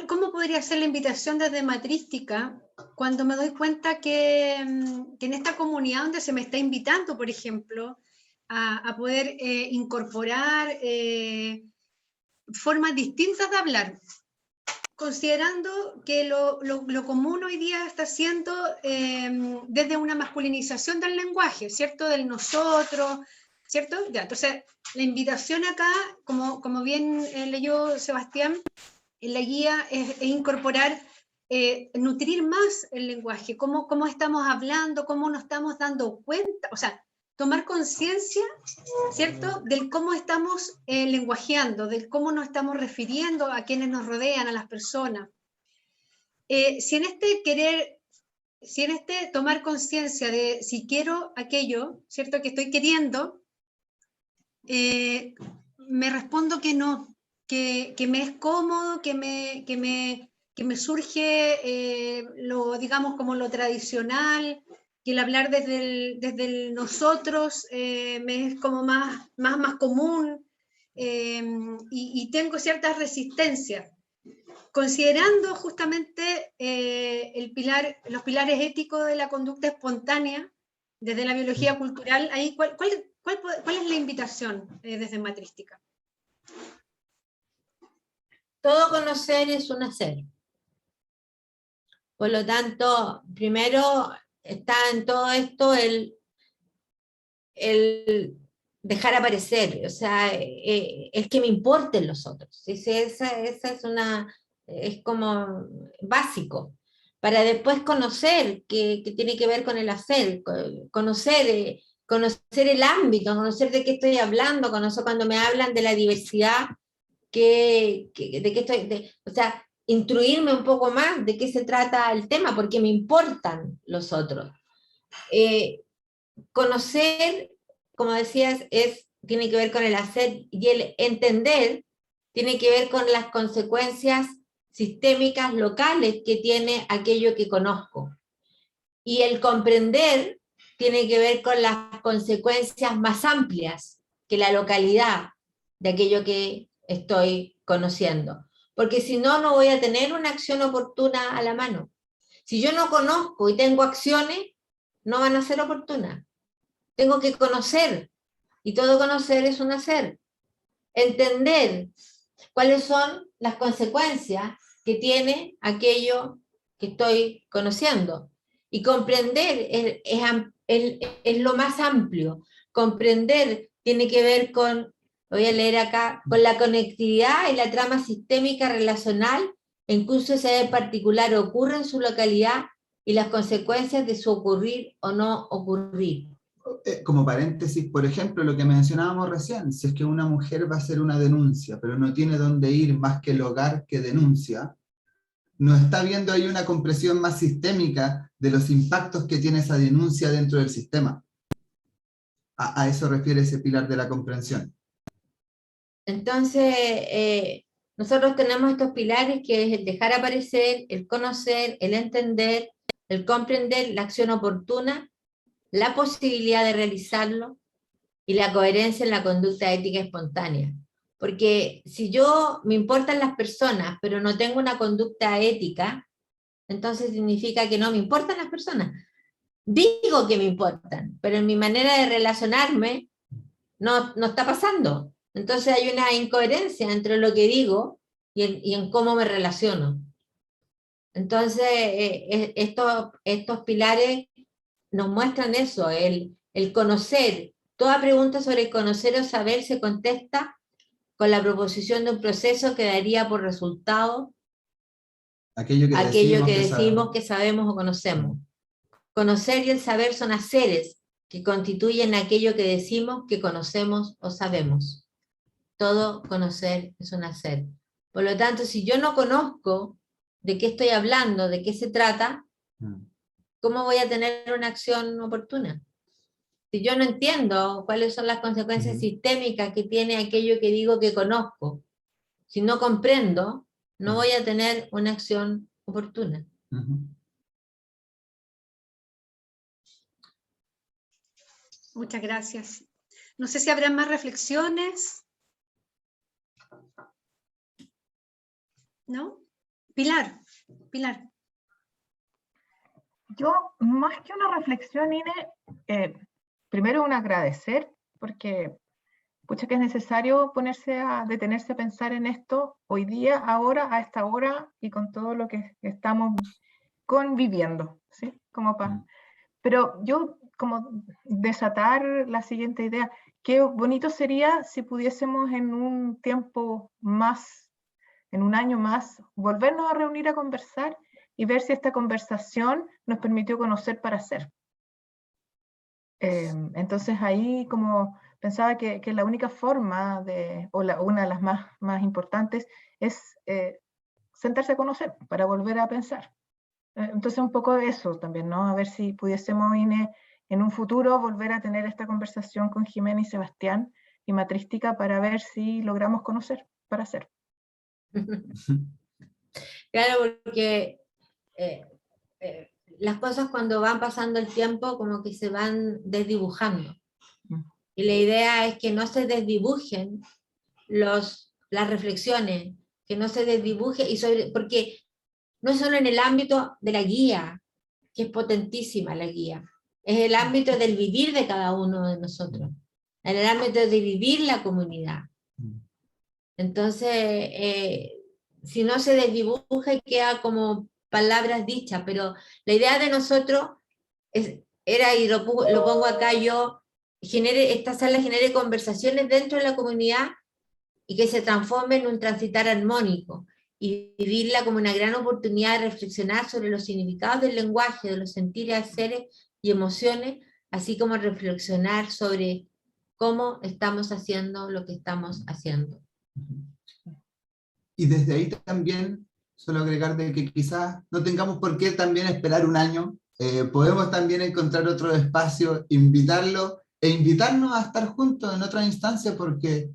¿cómo podría ser la invitación desde Matrística cuando me doy cuenta que en esta comunidad donde se me está invitando, por ejemplo, a poder incorporar formas distintas de hablar, considerando que lo común hoy día está siendo desde una masculinización del lenguaje, ¿cierto? Del nosotros, ¿cierto? Ya, entonces, la invitación acá, como bien leyó Sebastián, en la guía es incorporar, nutrir más el lenguaje, cómo estamos hablando, cómo nos estamos dando cuenta, o sea, tomar conciencia, ¿cierto?, del cómo estamos lenguajeando, del cómo nos estamos refiriendo a quienes nos rodean, a las personas. Si en este tomar conciencia de si quiero aquello, ¿cierto?, que estoy queriendo, me respondo que no, que me es cómodo, que me surge digamos, como lo tradicional, que el hablar desde el nosotros me es como más común, y tengo ciertas resistencias. Considerando justamente los pilares éticos de la conducta espontánea, desde la biología cultural, ahí, ¿cuál es la invitación desde Matrística? Todo conocer es un hacer. Por lo tanto, primero está en todo esto el dejar aparecer, o sea, es que me importen los otros. Esa es como básico, para después conocer, que tiene que ver con el hacer, conocer el ámbito, conocer de qué estoy hablando, conocer cuando me hablan de la diversidad, o sea, instruirme un poco más de qué se trata el tema, porque me importan los otros. Conocer, como decías, tiene que ver con el hacer, y el entender tiene que ver con las consecuencias sistémicas locales que tiene aquello que conozco. Y el comprender tiene que ver con las consecuencias más amplias que la localidad de aquello que estoy conociendo. Porque si no, no voy a tener una acción oportuna a la mano. Si yo no conozco y tengo acciones, no van a ser oportunas. Tengo que conocer, y todo conocer es un hacer. Entender cuáles son las consecuencias que tiene aquello que estoy conociendo. Y comprender es lo más amplio. Comprender tiene que ver con, lo voy a leer acá, con la conectividad y la trama sistémica relacional en que un sociedad en particular ocurre en su localidad y las consecuencias de su ocurrir o no ocurrir. Como paréntesis, por ejemplo, lo que mencionábamos recién, si es que una mujer va a hacer una denuncia, pero no tiene dónde ir más que el hogar que denuncia, no está viendo ahí una comprensión más sistémica de los impactos que tiene esa denuncia dentro del sistema. A eso refiere ese pilar de la comprensión. Entonces, nosotros tenemos estos pilares que es el dejar aparecer, el conocer, el entender, el comprender, la acción oportuna, la posibilidad de realizarlo y la coherencia en la conducta ética espontánea. Porque si yo me importan las personas, pero no tengo una conducta ética, entonces significa que no me importan las personas. Digo que me importan, pero en mi manera de relacionarme no está pasando. Entonces hay una incoherencia entre lo que digo y en cómo me relaciono. Entonces, estos pilares nos muestran eso, el conocer. Toda pregunta sobre conocer o saber se contesta con la proposición de un proceso que daría por resultado aquello que decimos que sabemos o conocemos. Conocer y el saber son haceres que constituyen aquello que decimos que conocemos o sabemos. Todo conocer es un hacer. Por lo tanto, si yo no conozco de qué estoy hablando, de qué se trata, ¿cómo voy a tener una acción oportuna? Si yo no entiendo cuáles son las consecuencias sistémicas que tiene aquello que digo que conozco, si no comprendo, no voy a tener una acción oportuna. Muchas gracias. No sé si habrá más reflexiones. ¿No? Pilar. Yo, más que una reflexión, Ine, primero un agradecer, porque pucha que es necesario detenerse a pensar en esto hoy día, ahora, a esta hora, y con todo lo que estamos conviviendo, ¿sí? Pero yo, como desatar la siguiente idea, qué bonito sería si pudiésemos en un tiempo más, en un año más, volvernos a reunir a conversar y ver si esta conversación nos permitió conocer para hacer. Entonces ahí como pensaba que la única forma, una de las más importantes, es sentarse a conocer para volver a pensar. Entonces un poco eso también, ¿no? A ver si pudiésemos, Ine, en un futuro volver a tener esta conversación con Jimena y Sebastián y Matrística para ver si logramos conocer para hacer. Claro, porque las cosas cuando van pasando el tiempo como que se van desdibujando. Y la idea es que no se desdibujen las reflexiones, que no se desdibuje, porque no solo en el ámbito de la guía, que es potentísima la guía, es el ámbito del vivir de cada uno de nosotros, en el ámbito de vivir la comunidad. Entonces, si no se desdibuja y queda como palabras dichas, pero la idea de nosotros era, y lo pongo acá yo, esta sala genere conversaciones dentro de la comunidad y que se transforme en un transitar armónico, y vivirla como una gran oportunidad de reflexionar sobre los significados del lenguaje, de los sentires, haceres y emociones, así como reflexionar sobre cómo estamos haciendo lo que estamos haciendo. Y desde ahí también, solo agregar de que quizás no tengamos por qué también esperar un año, podemos también encontrar otro espacio, invitarlo e invitarnos a estar juntos en otra instancia, porque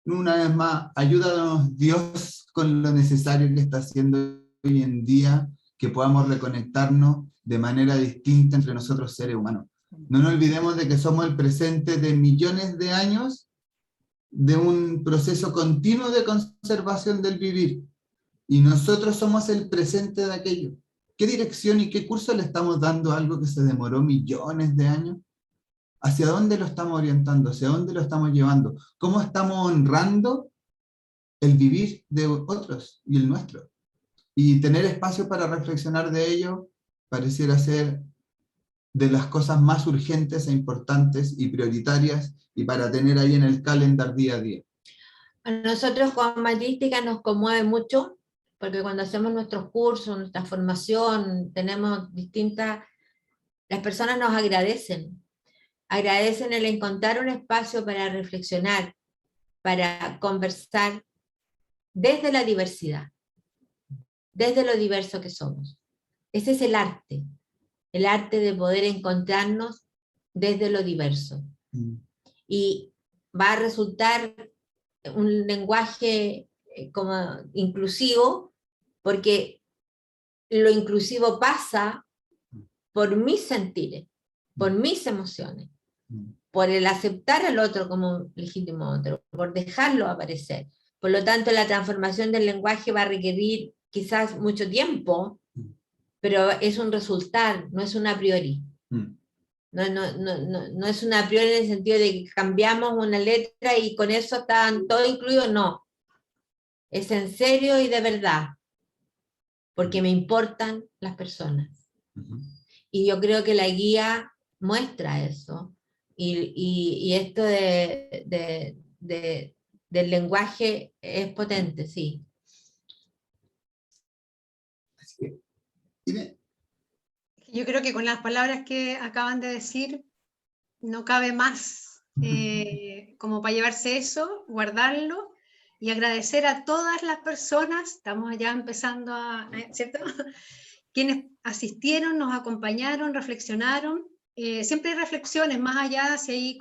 una vez más, ayúdanos Dios con lo necesario que está haciendo hoy en día, que podamos reconectarnos de manera distinta entre nosotros seres humanos. No nos olvidemos de que somos el presente de millones de años de un proceso continuo de conservación del vivir, y nosotros somos el presente de aquello. ¿Qué dirección y qué curso le estamos dando a algo que se demoró millones de años? ¿Hacia dónde lo estamos orientando? ¿Hacia dónde lo estamos llevando? ¿Cómo estamos honrando el vivir de otros y el nuestro? Y tener espacio para reflexionar de ello pareciera ser de las cosas más urgentes e importantes y prioritarias, y para tener ahí en el calendar día a día. A nosotros con Matrística nos conmueve mucho, porque cuando hacemos nuestros cursos, nuestra formación, tenemos distintas, las personas nos agradecen el encontrar un espacio para reflexionar, para conversar desde la diversidad, desde lo diverso que somos. Ese es el arte de poder encontrarnos desde lo diverso. Y va a resultar un lenguaje como inclusivo, porque lo inclusivo pasa por mis sentires, por mis emociones, por el aceptar al otro como legítimo otro, por dejarlo aparecer. Por lo tanto, la transformación del lenguaje va a requerir quizás mucho tiempo, pero es un resultado, no es una a priori. No es una a priori en el sentido de que cambiamos una letra y con eso están todo incluido, no. Es en serio y de verdad, porque me importan las personas. Y yo creo que la guía muestra eso, y esto del lenguaje es potente, sí. Así que, Inés. Yo creo que con las palabras que acaban de decir, no cabe más como para llevarse eso, guardarlo y agradecer a todas las personas, estamos ya empezando ¿cierto? Quienes asistieron, nos acompañaron, reflexionaron. Siempre hay reflexiones, más allá, si hay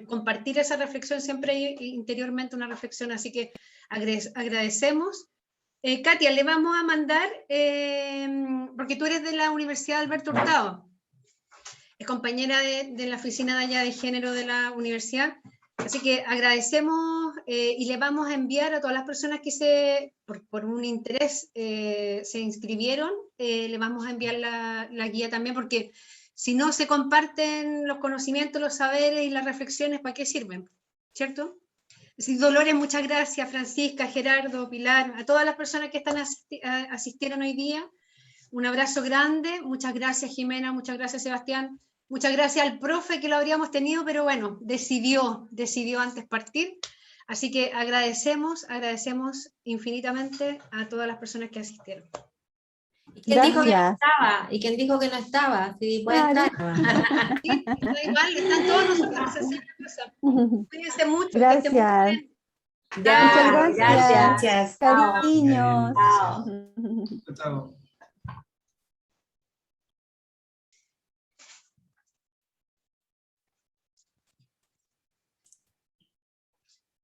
compartir esa reflexión, siempre hay interiormente una reflexión, así que agradecemos. Katia, le vamos a mandar, porque tú eres de la Universidad Alberto Hurtado, es compañera de la oficina de allá de género de la universidad, así que agradecemos y le vamos a enviar a todas las personas que por un interés se inscribieron, le vamos a enviar la guía también, porque si no se comparten los conocimientos, los saberes y las reflexiones, ¿para qué sirven? ¿Cierto? Sí, Dolores, muchas gracias, Francisca, Gerardo, Pilar, a todas las personas que asistieron hoy día, un abrazo grande, muchas gracias Jimena, muchas gracias Sebastián, muchas gracias al profe que lo habríamos tenido, pero bueno, decidió antes partir, así que agradecemos infinitamente a todas las personas que asistieron. ¿Y quién dijo que no estaba? ¿Y quién dijo que no estaba? Sí, puede estar. Sí, da igual, están todos nosotros haciendo cosas. Cuídense mucho. Gracias. Muchas gracias. Gracias. Cariños. Chao. Chao.